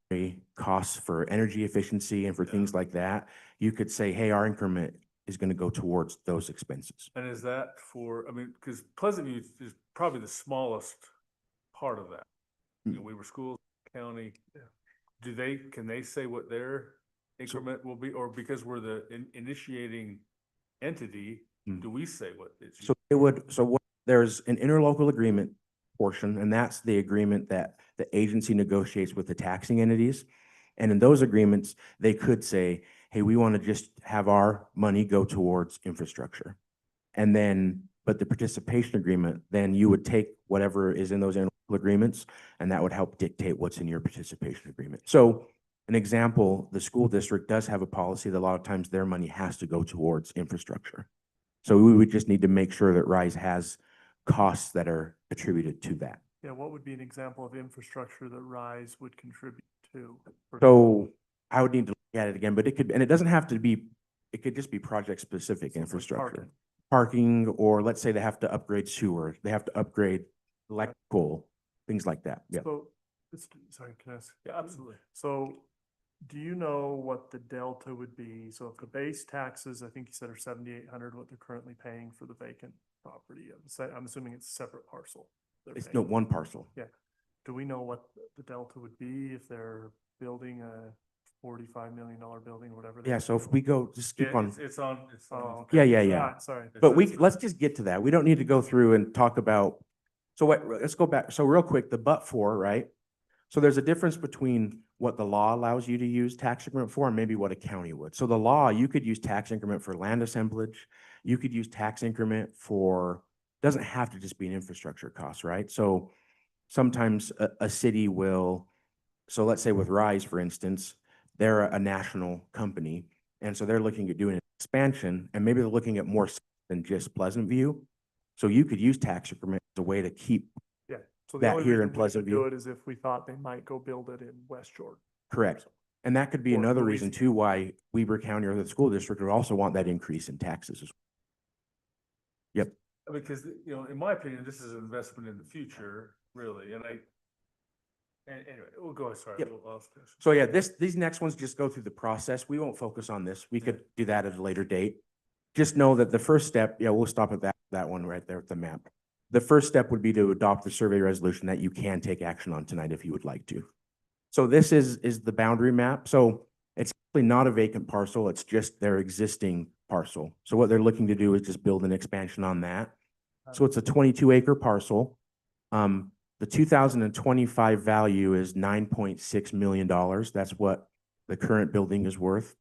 costs for energy efficiency and for things like that. You could say, hey, our increment is going to go towards those expenses. And is that for, I mean, because Pleasant View is probably the smallest part of that. We were schools, county. Can they say what their increment will be, or because we're the initiating entity, do we say what it's? So it would, so what, there's an interlocal agreement portion, and that's the agreement that the agency negotiates with the taxing entities. And in those agreements, they could say, hey, we want to just have our money go towards infrastructure. And then, but the participation agreement, then you would take whatever is in those interlocal agreements, and that would help dictate what's in your participation agreement. So an example, the school district does have a policy that a lot of times their money has to go towards infrastructure. So we would just need to make sure that RISE has costs that are attributed to that. Yeah, what would be an example of infrastructure that RISE would contribute to? So I would need to look at it again, but it could, and it doesn't have to be, it could just be project-specific infrastructure. Parking, or let's say they have to upgrade sewer, they have to upgrade electrical, things like that. Yeah. So, sorry, can I ask? Yeah, absolutely. So do you know what the delta would be? So if the base taxes, I think you said are 7,800, what they're currently paying for the vacant property, I'm assuming it's a separate parcel. they're It's paying. no one parcel. Do we know what the delta would be if they're building a $45 million building or whatever? Yeah, so if we go, just keep Yeah, on, it's on. Oh, yeah, okay. yeah, yeah. Sorry. But let's just get to that. We don't need to go through and talk about, so what, let's go back. So real quick, the but for, right? So there's a difference between what the law allows you to use tax increment for and maybe what a county would. So the law, you could use tax increment for land assemblage. You could use tax increment for, doesn't have to just be an infrastructure cost, right? So sometimes a city will, so let's say with RISE, for instance, they're a national company. And so they're looking at doing an expansion, and maybe they're looking at more than just Pleasant View. So you could use tax increment as a way to keep Yeah. So the that only here reason in we Pleasant would do View. it is if we thought they might go build it in West Jordan. Correct. And that could be Or another reason Louisiana. too why Weber County or the school district would also want that increase in taxes as well. Yep. Because, in my opinion, this is an investment in the future, really, and Anyway, we'll go, sorry. Yep. we'll- I'll- So yeah, these next ones just go through the process. We won't focus on this. We could do that at a later date. Just know that the first step, yeah, we'll stop at that one right there with the map. The first step would be to adopt the survey resolution that you can take action on tonight if you would like to. So this is the boundary map. So it's actually not a vacant parcel. It's just their existing parcel. So what they're looking to do is just build an expansion on that. So it's a 22-acre parcel. The 2025 value is $9.6 million. That's what the current building is worth.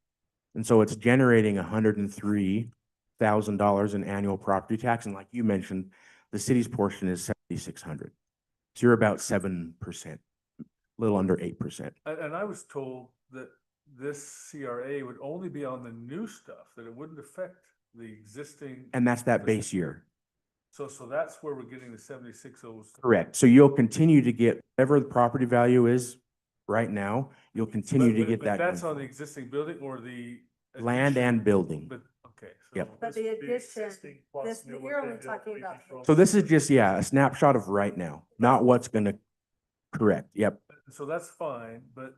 And so it's generating $103,000 in annual property tax. And like you mentioned, the city's portion is 7,600. So you're about 7%, a little under 8%. And I was told that this CRA would only be on the new stuff, that it wouldn't affect the existing. And that's that base year. So that's where we're getting the 76 Correct. So you'll continue to get whatever the property value is right now, you'll continue to get that. That's going on the existing building or the. Land addition? and building. But, okay. Yep. But the addition, existing plus this, new you're only within the talking about. control. So this is just, yeah, a snapshot of right now, not what's gonna, correct, yep. So that's fine, but,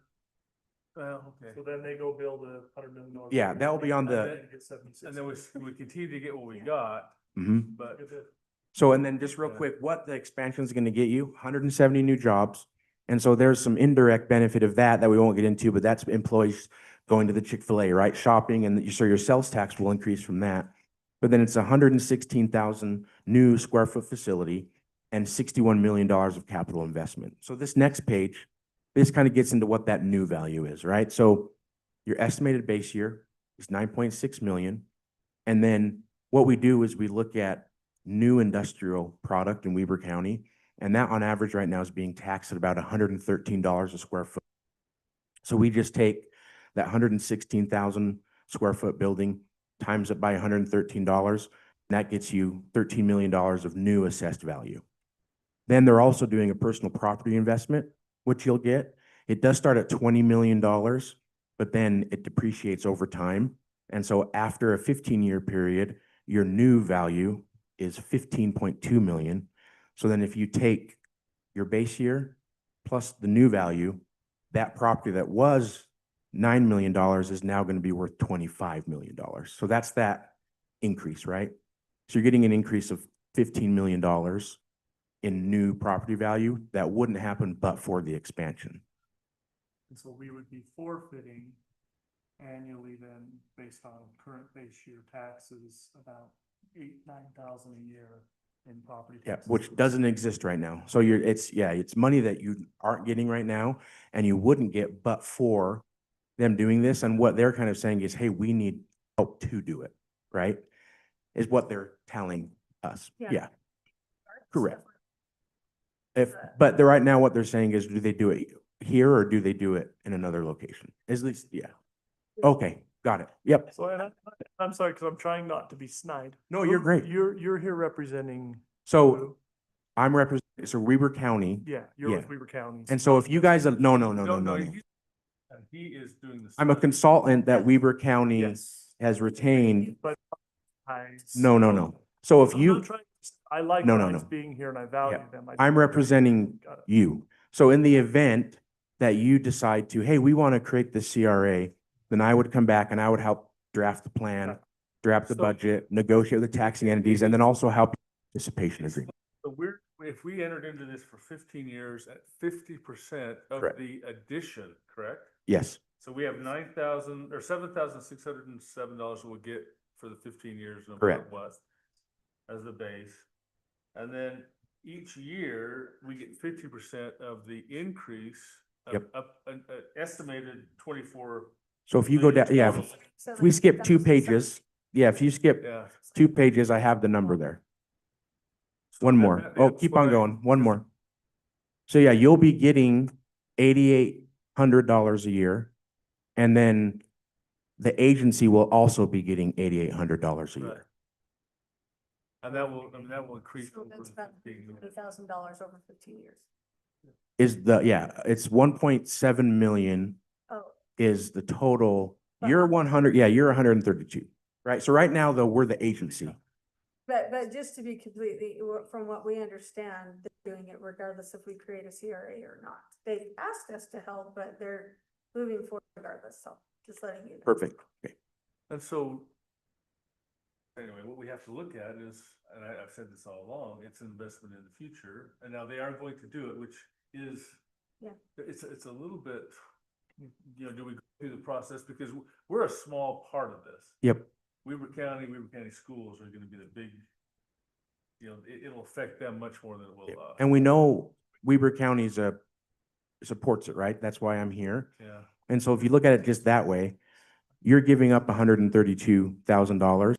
well, okay. So then they go build $100 million. Yeah, that will be on the- And then get 76. And then we continue to get what we got, Mhm. but So, and then just real quick, what the expansion is gonna get you, 170 new jobs. And so there's some indirect benefit of that we won't get into, but that's employees going to the Chick-fil-A, right? Shopping, and so your sales tax will increase from that. But then it's 116,000 new square foot facility and $61 million of capital investment. So this next page, this kind of gets into what that new value is, right? So your estimated base year is 9.6 million. And then what we do is we look at new industrial product in Weber County. And that on average right now is being taxed at about $113 a square foot. So we just take that 116,000 square foot building, times it by $113, and that gets you $13 million of new assessed value. Then they're also doing a personal property investment, which you'll get. It does start at $20 million, but then it depreciates over time. And so after a 15-year period, your new value is 15.2 million. So then if you take your base year plus the new value, that property that was $9 million is now going to be worth $25 million. So that's that increase, right? So you're getting an increase of $15 million in new property value that wouldn't happen but for the expansion. And so we would be forfeiting annually then, based on current base year taxes, about 8,000-9,000 a year in property Yeah, taxes. which doesn't exist right now. So it's money that you aren't getting right now and you wouldn't get but for them doing this. And what they're kind of saying is, hey, we need help to do it, right? Is what they're telling us. Yeah. Yeah, correct. But right now what they're saying is, do they do it here or do they do it in another location? At least, yeah. Okay, got it. Yep. So, and I'm sorry, because I'm trying not to be snide. No, you're great. You're here representing. So who? I'm representing, so Weber County. Yeah, you're with yeah. Weber County. And so if you guys, no. he is doing the. I'm a consultant that Weber County Yes. has retained. But No. So if I'm you, not trying- I like No, Ryan's no. being here and I value Yeah. them. I'm representing Got it. you. So in the event that you decide to, hey, we want to create the CRA, then I would come back and I would help draft the plan, Okay. draft the So- budget, negotiate with the taxing entities, and then also help participation agreement. So if we entered into this for 15 years at 50% of Correct. the addition, correct? Yes, So we have $9,000 or $7,607 we'll get for the 15 years. of Correct. what it was as the base. And then each year, we get 50% of the increase Yep. up an estimated 24. so if you go down, yeah, if we skip 2 pages, if you skip Yeah. 2 pages, I have the number there. One more. Oh, That's keep on why- going. One more. So yeah, you'll be getting $8,800 a year. And then the agency will also be getting $8,800 a Right. year. And that will increase. So over that's about 15 years. $20,000 over 15 years. It's 1.7 million Oh, is the total. But You're how- 100, you're 132, right? So right now though, we're the agency. but just to be completely, from what we understand, the doing it regardless if we create a CRA or not. They asked us to help, but they're moving forward regardless, so just letting you know. Perfect. Okay. And so, anyway, what we have to look at is, and I've said this all along, it's an investment in the future. And now they are going to do it, which is, Yeah. it's a little bit, you know, do we go through the process? Because we're a small part of this. Yep. Weber County schools are gonna be the big, you know, it'll affect them much more than it will us. And we know Weber County's supports it, right? That's why I'm here. Yeah, And so if you look at it just that way, you're giving up $132,000,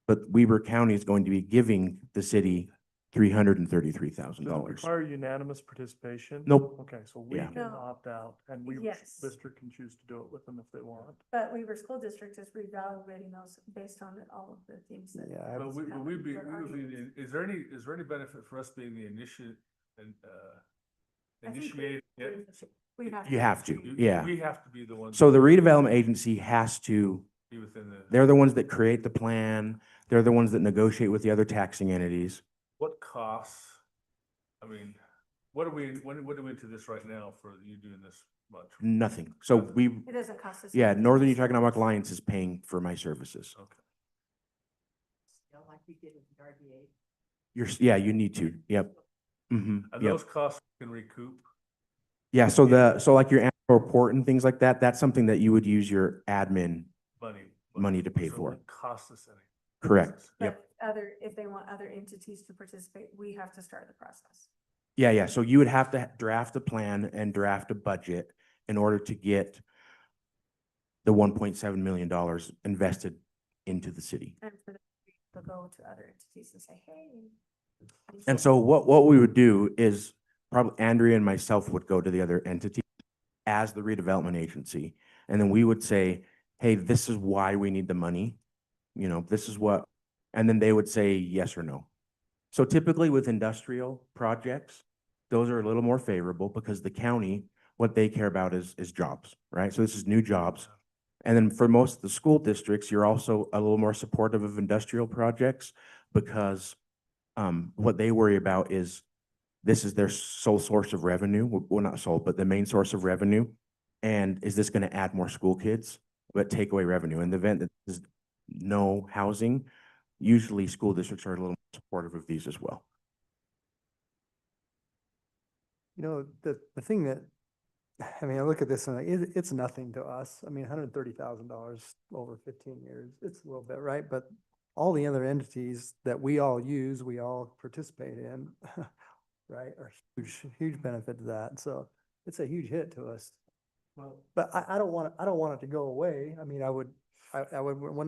but Weber County is going to be giving the city $333,000. Does it require unanimous participation? Nope. Okay, so we Yeah. can No. opt out and we, Yes. district can choose to do it with them if they want. But Weaver School District is reevaluating those based on all of the things that. Yeah, but we haven't would be, been argued. is there any benefit for us being the and, I think initiating it? We You have to, You- yeah. We have to be the ones. So the redevelopment agency has to, Be within the. they're the ones that create the plan. They're the ones that negotiate with the other taxing entities. What costs, I mean, what are we into this right now for you doing this much? Nothing. So we, It doesn't cost us. yeah, anything. Northern Utah Economic Alliance is paying for my services. Okay. You know, like we did with the RDA. Yeah, you need to. Yep. And Yep. those costs we can recoup. Yeah, so so like your annual report and things like that, that's something that you would use your admin money to pay So it for. won't cost us any. Correct. Yep. But if they want other entities to participate, we have to start the process. Yeah, yeah. So you would have to draft a plan and draft a budget in order to get the $1.7 million invested into the city. And for them to go to other entities and say, hey. And so what we would do is probably Andrea and myself would go to the other entity as the redevelopment agency. And then we would say, hey, this is why we need the money. You know, this is what, and then they would say yes or no. So typically with industrial projects, those are a little more favorable because the county, what they care about is jobs, right? So this is new jobs. And then for most of the school districts, you're also a little more supportive of industrial projects because what they worry about is this is their sole source of revenue. Well, not sole, but the main source of revenue. And is this going to add more school kids, but take away revenue? In the event that there's no housing, usually school districts are a little more supportive of these as well. You know, the thing that, I mean, I look at this and it's nothing to us. I mean, $130,000 over 15 years, it's a little bit, right? But all the other entities that we all use, we all participate in, right, are huge benefit to that. So it's a huge hit to us. Well, But I don't want it to go away. I mean, I wouldn't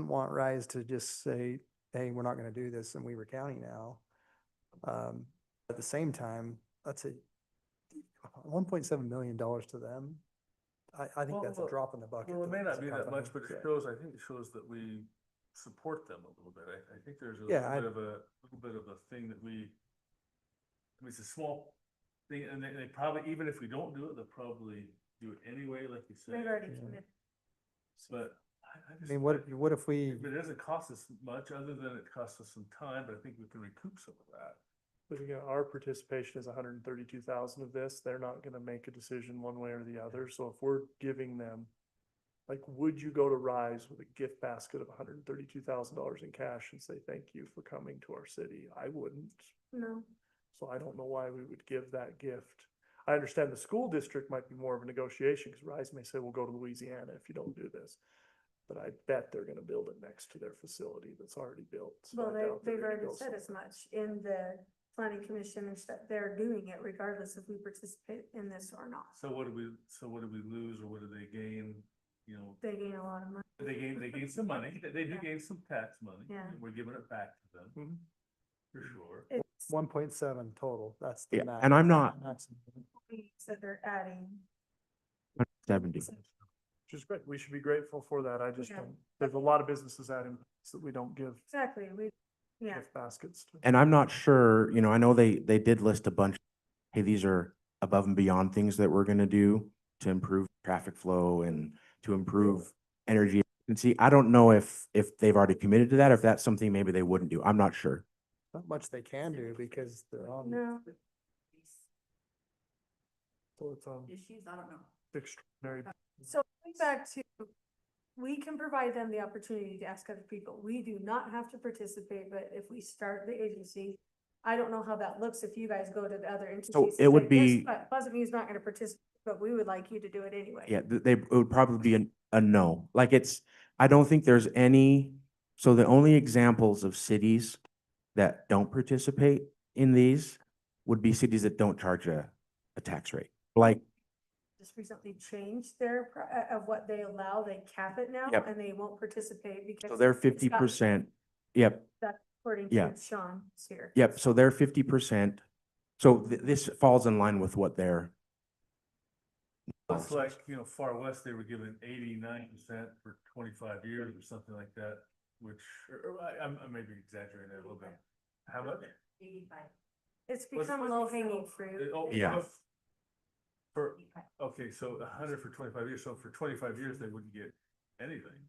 want Rise to just say, hey, we're not gonna do this in Weaver County now. At the same time, that's $1.7 million to them. I think that's a Well, drop in the bucket. Well, it to may us not as a be that company. much, but it Yeah. shows, I think it shows that we support them a little bit. I think there's a Yeah, little bit of a thing that I mean, it's a small thing, and they probably, even if we don't do it, they'll probably do it anyway, like you said. They've already Yeah. committed. But I I just. mean, what if we, It doesn't cost us much, other than it costs us some time, but I think we can recoup some of that. but again, our participation is 132,000 of this. They're not gonna make a decision one way or the other. So if we're giving them, like, would you go to Rise with a gift basket of $132,000 in cash and say, thank you for coming to our city? I wouldn't. No, So I don't know why we would give that gift. I understand the school district might be more of a negotiation because Rise may say, we'll go to Louisiana if you don't do this. But I bet they're gonna build it next to their facility that's already built. So well, I doubt they're they've gonna already go said as somewhere. much in the planning commission and stuff. They're doing it regardless if we participate in this or not. So what do we lose, or what do they gain, you know? They gain a lot of money. They gain some money, they do Yeah. gain some tax money. Yeah. We're giving it back to them, Mhm. for sure. It's 1.7 total, that's the Yeah, max. and I'm not maximum. that they're adding. 70. Which is great. We should be grateful for that. I just Yeah. don't, there's a lot of businesses adding that we don't give Exactly, yeah. gift baskets to. And I'm not sure, you know, I know they did list a bunch, hey, these are above and beyond things that we're gonna do to improve traffic flow and to improve energy efficiency. I don't know if they've already committed to that, or if that's something maybe they wouldn't do. I'm not sure. Not much they can do because they're on. No, So it's issues, I don't know. extraordinary. So going back to, we can provide them the opportunity to ask other people. We do not have to participate, but if we start the agency, I don't know how that looks if you guys go to the other entities. it and would say, "Yes, be- but Pleasant View's not gonna participate, but we would like you to do it anyway. Yeah, it would probably be a no. Like I don't think there's any, so the only examples of cities that don't participate in these would be cities that don't charge a tax rate. Like, Just recently changed their, of what they allow, they cap it now, Yep. and they won't participate because. so they're it's 50%. Yep, That's according Yeah. to Sean here. yep, so they're 50%. So this falls in line with what they're. It's like, Far West, they were given 89% for 25 years or something like that, which, or I may be exaggerating that a little bit. How much? 85. It's What's- become low hanging fruit. Oh, Yeah. Okay, so 100 for 25 years, so for 25 years, they wouldn't get anything.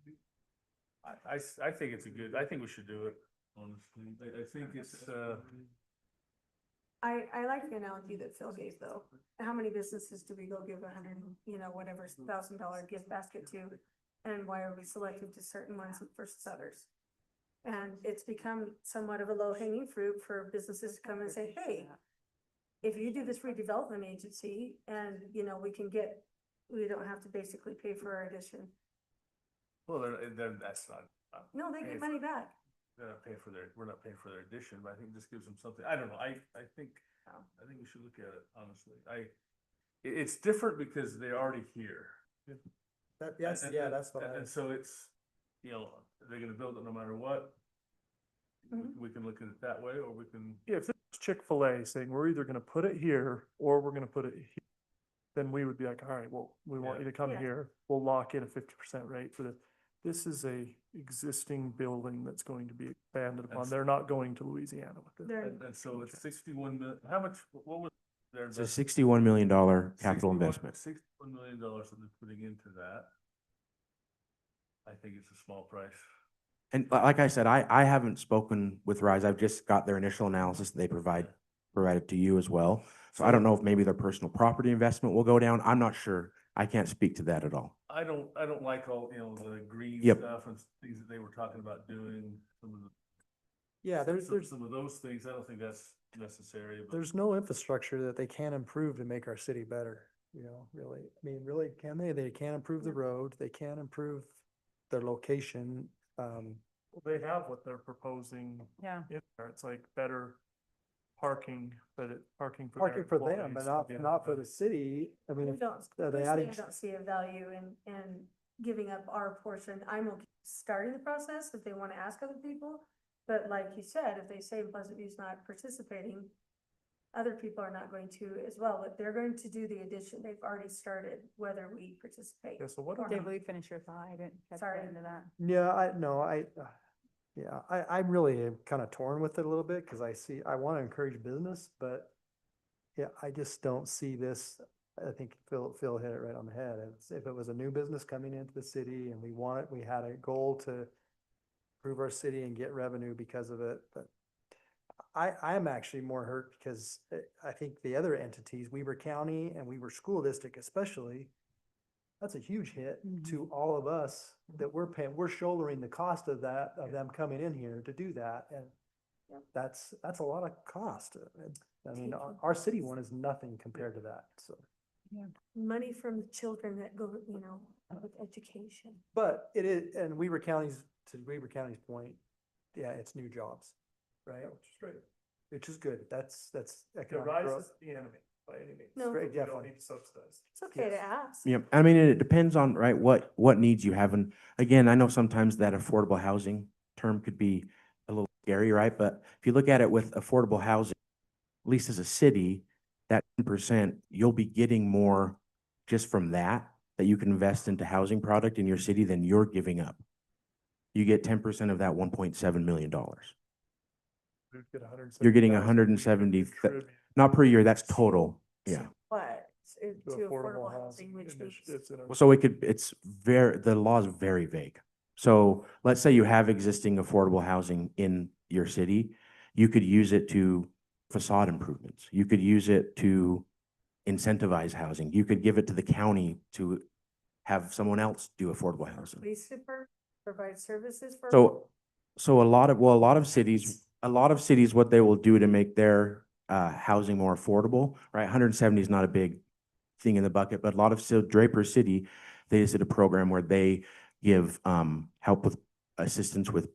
I think it's I think we should do it, honestly. I think it's, I like the analogy that Phil gave though. How many businesses do we go give whatever $1,000 gift basket to? And why are we selected to certain ones versus others? And it's become somewhat of a low hanging fruit for businesses to come and say, hey, if you do this redevelopment agency and, we don't have to basically pay for our addition. well, then that's not. No, they get money back. They're not paying for we're not paying for their addition, but I think this gives them something. I don't know. I think we should look at it, honestly. It's different because they're already here. That, yes, And- yeah, and- that's what And so it's, they're gonna build it no matter what. Mhm. We can look at it that way, or we can, Yeah, if it's Chick-fil-A saying, we're either gonna put it here or we're gonna put it here, then we would be like, all right, well, we want you to come Yeah. here. We'll lock in a 50% rate for this is a existing building that's going to be expanded upon. That's- They're not going to Louisiana with it. They're- and so it's 61 million, how much, what was their It's a investment? $61 million capital investment. $61 million that they're putting into that. I think it's a small price. And like I said, I haven't spoken with Rise. I've just got their initial analysis that they provided to you as well. So I don't know if maybe their personal property investment will go down. I'm not sure. I can't speak to that at all. I don't like all, the green Yep. stuff and things that they were talking about doing, some of the. Yeah, there's Some of those things, I don't think that's necessary, but. There's no infrastructure that they can improve to make our city better, really. I mean, really, can they? They can improve the road, they can improve their location. they have what they're proposing Yeah. in there. It's like better parking, parking for Parking for them, but employees. not for the city. I mean, I if don't, are they personally, adding? I don't see a value in giving up our portion. I'm okay starting the process if they wanna ask other people. But like you said, if they say Pleasant View's not participating, other people are not going to as well, but they're going to do the addition. They've already started whether we participate. Yeah, so what or are Dave, not. will you finish your thought? I didn't catch Sorry. the end of that. Yeah, I really am kind of torn with it a little bit, because I want to encourage business, but yeah, I just don't see this. I think Phil hit it right on the head. If it was a new business coming into the city and we had a goal to improve our city and get revenue because of it, but I am actually more hurt because I think the other entities, Weber County and Weber School District especially, that's a huge hit to all of us that we're paying, we're shouldering the cost of that, of them coming in here to do that. And Yep. that's a lot of cost. I mean, our city one is nothing compared to that, so. Money from the children that go, with education. But it is, and Weber County's, to Weber County's point, yeah, it's new jobs, right? Which is good. That's The economic rise growth. is the enemy by any means. No. Great, We don't definitely. need to subsidize. It's okay to Yes. ask. Yep. I mean, it depends on, right, what needs you have. And again, I know sometimes that affordable housing term could be a little scary, right? But if you look at it with affordable housing, at least as a city, that 10%, you'll be getting more just from that you can invest into housing product in your city than you're giving up. You get 10% of that $1.7 million. You're getting 170, not per year, that's total. Yeah. But to To affordable housing, which means. initiatives. So the law is very vague. So let's say you have existing affordable housing in your city, you could use it to facade improvements. You could use it to incentivize housing. You could give it to the county to have someone else do affordable housing. Police super provide services for. So a lot of, well, a lot of cities, what they will do to make their housing more affordable, right? 170 is not a big thing in the bucket, but a lot of, so Draper City, they just did a program where they give help with assistance with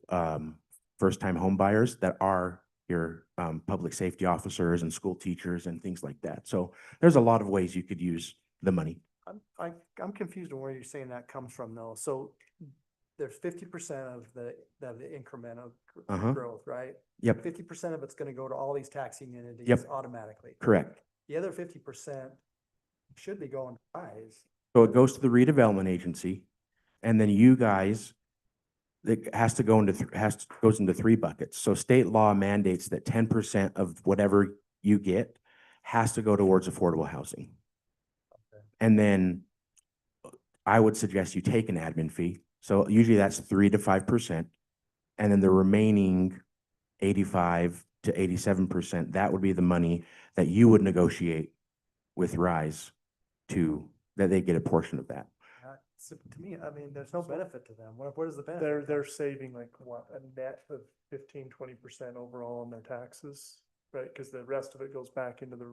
first-time home buyers that are your public safety officers and school teachers and things like that. So there's a lot of ways you could use the money. I'm confused on where you're saying that comes from though. So there's 50% of the increment of Uh-huh. growth, right? Yep, 50% of it's gonna go to all these taxing entities Yep. automatically. correct. The other 50% should be going to rise. So it goes to the redevelopment agency, and then you guys, it has to go into, goes into three buckets. So state law mandates that 10% of whatever you get has to go towards affordable housing. And then I would suggest you take an admin fee. So usually that's 3 to 5%. And then the remaining 85 to 87%, that would be the money that you would negotiate with RISE that they get a portion of that. So to me, I mean, there's no benefit to them. Where does the benefit? They're saving like what, a net of 15-20% overall on their taxes, right? Because the rest of it goes back into the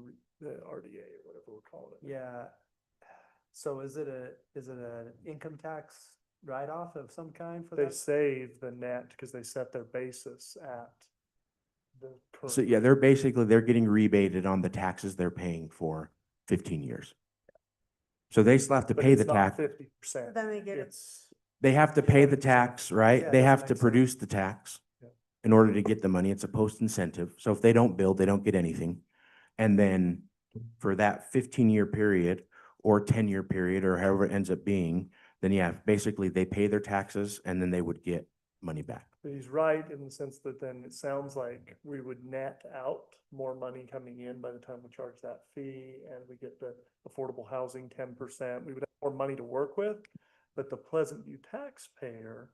RDA or whatever we're calling it. Yeah. So is it an income tax write-off of some kind for They that? save the net because they set their basis at the current. So yeah, they're getting rebated on the taxes they're paying for 15 years. So they still have to But pay it's the not tax. 50%. Then they get it. It's, They have to pay the tax, right? Yeah, They it have doesn't to make sense. produce the tax Yeah. in order to get the money. It's a post incentive. So if they don't build, they don't get anything. And then for that 15-year period or 10-year period or however it ends up being, then yeah, basically they pay their taxes and then they would get money back. but he's right in the sense that then it sounds like we would net out more money coming in by the time we charge that fee and we get the affordable housing 10%. We would have more money to work with, but the Pleasant View taxpayer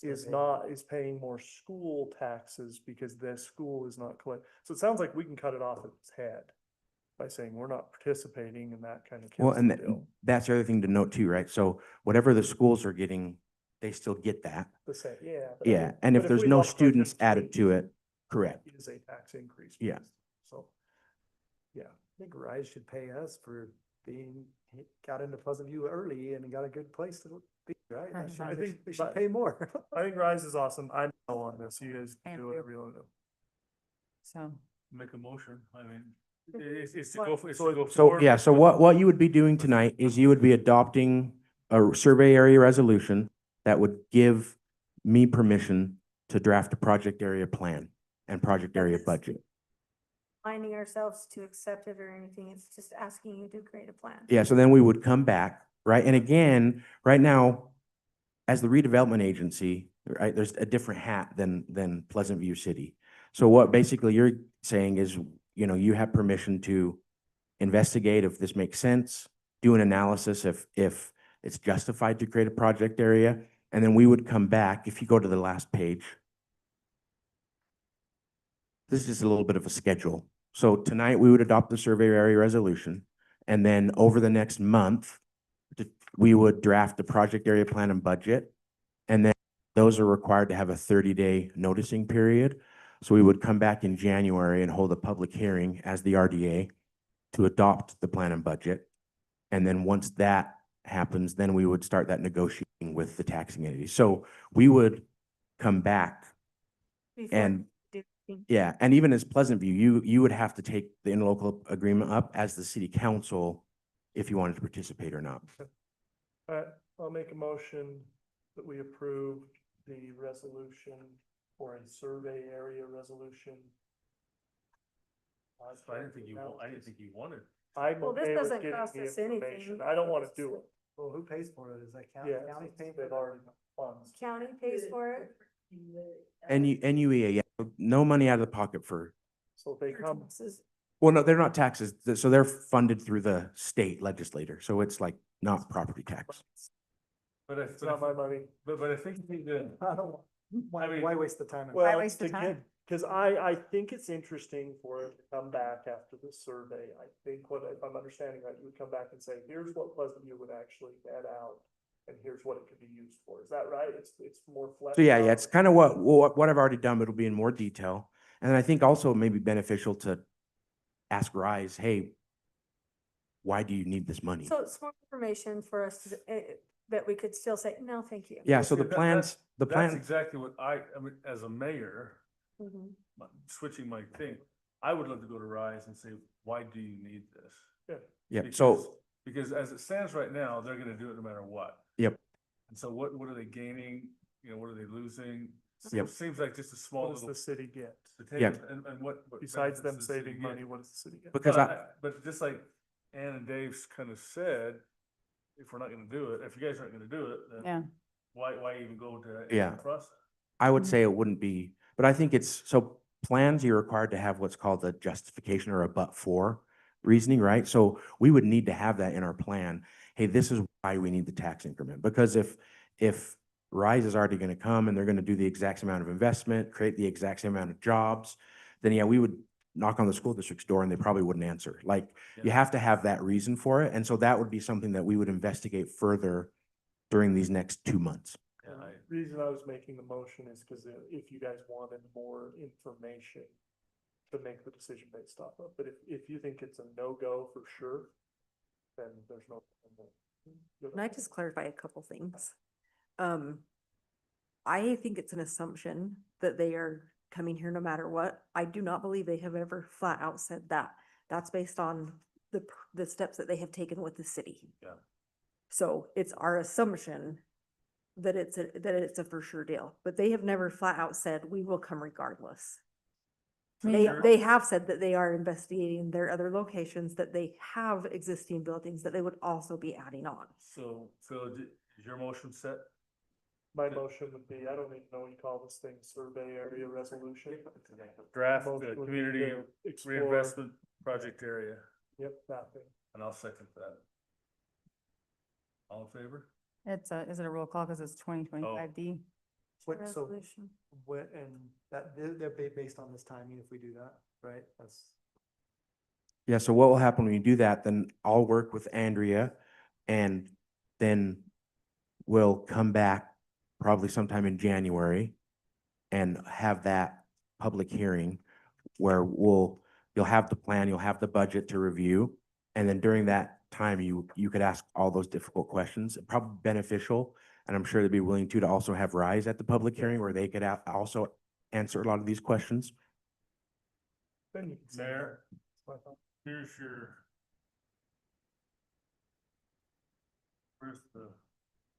is paying more school taxes because their school is not collect. So it sounds like we can cut it off at its head by saying we're not participating and that kind of Well, kills and the deal. that's the other thing to note too, right? So whatever the schools are getting, they still get that. The same, yeah. but I Yeah, mean, and but if there's we no lost our students 15, added to it, correct. It is a tax increase. Yeah. So, yeah. I think Rise should pay us for got into Pleasant View early and got a good place to be, right? I think- They should but- pay more. I think Rise is awesome. I'm no on this. You guys And do whatever you want to do. So, Make a motion, I mean, it's to go, it's to go So, forward yeah, with so what- what you would be doing tonight is you would be adopting a survey area resolution that would give me permission to draft a project area plan and project area budget. Finding ourselves to accept it or anything. It's just asking you to create a plan. Yeah, so then we would come back, right? And again, right now, as the redevelopment agency, right, there's a different hat than Pleasant View City. So what basically you're saying is, you know, you have permission to investigate if this makes sense, do an analysis if it's justified to create a project area, and then we would come back, if you go to the last page. This is just a little bit of a schedule. So tonight, we would adopt the survey area resolution, and then over the next month, we would draft the project area plan and budget, and then those are required to have a 30-day noticing period. So we would come back in January and hold a public hearing as the RDA to adopt the plan and budget. And then once that happens, then we would start that negotiating with the taxing entity. So we would come back before and, we do anything. yeah, and even as Pleasant View, you would have to take the interlocal agreement up as the city council if you wanted to participate or not. All right, I'll make a motion that we approve the resolution for a survey area resolution. I didn't think you wanted. I'm Well, this okay with doesn't getting cost the us anything. information. I don't want to do it. Well, who pays for it? Is that county? Yeah, County paying for they've it? already got funds. County pays for it. And NUEA, yeah, no money out of the pocket for, So they come, well, no, they're not taxes. So they're funded through the state legislator. So it's like not property tax. But it's not my money. but I think we did. I don't, why, I mean- why waste the time? and- Well, waste to the time? Cause I think it's interesting for it to come back after the survey. I think what, if I'm understanding right, you would come back and say, here's what Pleasant View would actually net out. And here's what it could be used for. Is that right? It's more fleshed So yeah, out? it's kind of what I've already done, but it'll be in more detail. And I think also it may be beneficial to ask Rise, hey, why do you need this money? So it's more information for us to, that we could still say, no, thank you. Yeah, so See, the plans, the That's plan, exactly what I mean, as a mayor, Mhm. switching my thing, I would love to go to Rise and say, why do you need this? yeah, Because- so, Because as it stands right now, they're gonna do it no matter what. Yep. And so what are they gaining? You know, what are they losing? Yep. Seems like just a small What does little the city get? potatoes, and what. Besides them benefits does the city saving get? money, what does the city get? because But just like Ann and Dave's kind of said, if we're not gonna do it, if you guys aren't gonna do it, then Yeah. why even go to any Yeah. process? I would Mhm. say it wouldn't be, but I think it's, so plans, you're required to have what's called a justification or a but-for reasoning, right? So we would need to have that in our plan. Hey, this is why we need the tax increment. Because if Rise is already gonna come and they're gonna do the exact same amount of investment, create the exact same amount of jobs, then yeah, we would knock on the school district's door and they probably wouldn't answer. Like, you Yeah. have to have that reason for it. And so that would be something that we would investigate further during these next 2 months. Yeah, I- The reason I was making the motion is because if you guys wanted more information to make the decision based off of, but if you think it's a no-go for sure, then there's no. Can I just clarify a couple things? I think it's an assumption that they are coming here no matter what. I do not believe they have ever flat out said that. That's based on the steps that they have taken with the city. Yeah. So it's our assumption that it's a for sure deal, but they have never flat out said, we will come regardless. They have said that they are investigating their other locations, that they have existing buildings that they would also be adding on. So is your motion set? My motion would be, I don't even know what you call this thing, survey area resolution. Draft, Motion would be community to explore- reinvestment project area, Yep, that thing. and I'll second that. All in favor? Is it a roll call? Cause it's 2025D. What, so, Resolution. what, and that, they're based on this timing if we do that, right? That's. Yeah, so what will happen when you do that, then I'll work with Andrea and then we'll come back probably sometime in January and have that public hearing where you'll have the plan, you'll have the budget to review. And then during that time, you could ask all those difficult questions, probably beneficial. And I'm sure they'd be willing to also have Rise at the public hearing where they could also answer a lot of these questions. Then you can say. Mayor, here's where's the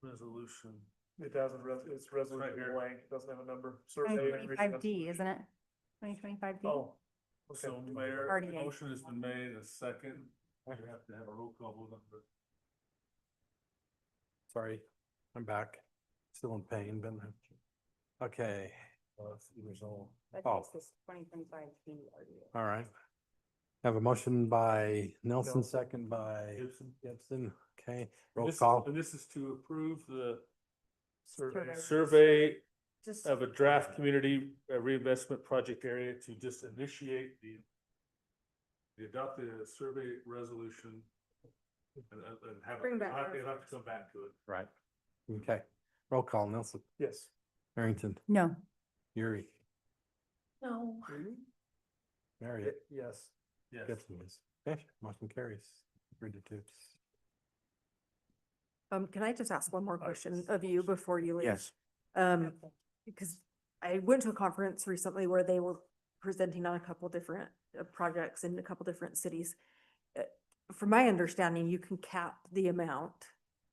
resolution? It doesn't, it's resolution here. blank, it doesn't have a number. Survey area 2025D, isn't it? 2025D? Oh. okay. So Mayor, RDA. the motion has been made, a second. We have to have a roll call vote on it. sorry, I'm back. Still in pain, but, okay, That Oh. takes this 2025D RDA. all right. Have a motion by Nelson, Nelson. second by Gibson. Okay, roll This is- call. And this is to approve the Survey. survey Just, of a draft community reinvestment project area to just initiate the adopt the survey resolution and have Bring it, back you'll have to come back to it. Right. Okay, roll call, Nelson, Yes. Harrington, No, Yuri, no. Marriott, Yes. Yes. Gibson. Okay, motion carries 3-2. Can I just ask one more question of you before you leave? Yes. Because I went to a conference recently where they were presenting on a couple different projects in a couple different cities. From my understanding, you can cap the amount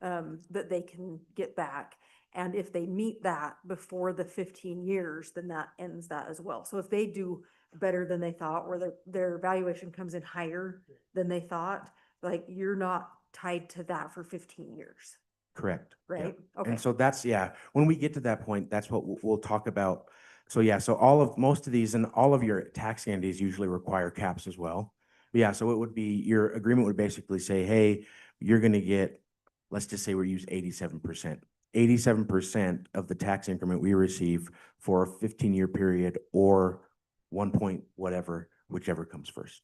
that they can get back. And if they meet that before the 15 years, then that ends that as well. So if they do better than they thought, or their valuation comes in higher than they thought, like, you're not tied to that for 15 years, Correct. Yep. right? Okay. And so that's, yeah, when we get to that point, that's what we'll talk about. So yeah, so most of these and all of your tax entities usually require caps as well. But yeah, so it would be, your agreement would basically say, hey, you're gonna get, let's just say we use 87%. 87% of the tax increment we receive for a 15-year period or 1 point whatever, whichever comes first.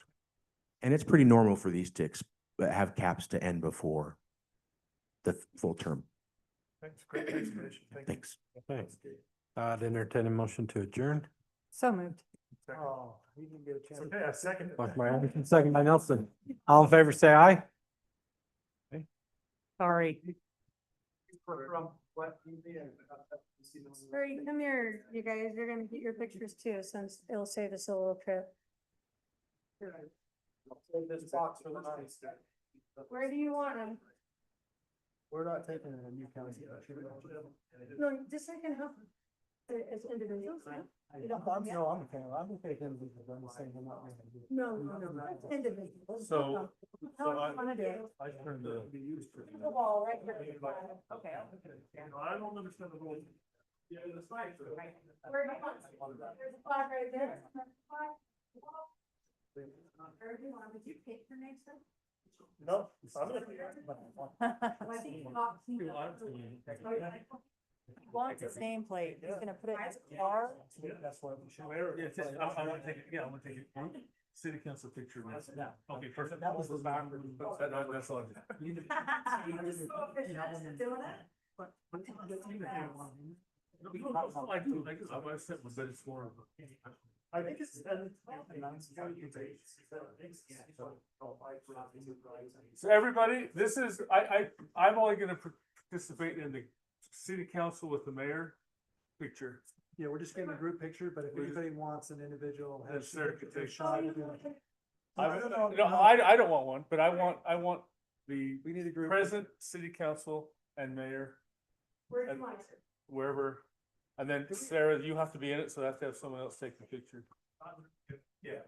And it's pretty normal for these to have caps to end before the full term. Thanks, great explanation. Thank you. Thanks. Thanks. I'd entertain a motion to adjourn. So moved. Oh, you didn't get a chance. It's okay, I second it. Motion by Anderson, second by Nelson. All in favor, say aye. Sorry. Hurry, come here, you guys, you're gonna get your pictures too, since it'll save us a little trip. This box for the night. Where do you want them? We're not taking a new county. No, just like in help. As individuals, right? You don't- I'm okay, I'm taking, I'm just saying, I'm not. No, no, individuals. So- How do you wanna do it? I turned the. The wall right here. Okay. I don't understand the whole. Yeah, it's nice. Where do you want? There's a flag right there. Where do you want, did you pick your next one? No, I'm gonna. Wants his nameplate, he's gonna put it in his car. That's why we should. Yeah, just, I want to take it, yeah, I want to take it. City council picture. of this. Okay, perfect. That was the backwards. That's all. Doing it? I said, but it's more of a. I think it's. So everybody, this is, I'm only gonna participate in the city council with the mayor picture. Yeah, we're just getting a group picture, but if anybody wants an individual. That's headshot, their their picture. shot, I don't want one, but I want the We need a group. present city council and mayor, Where do you want it? wherever. And then Sarah, you have to be in it, so I have to have someone else take the picture. Yeah.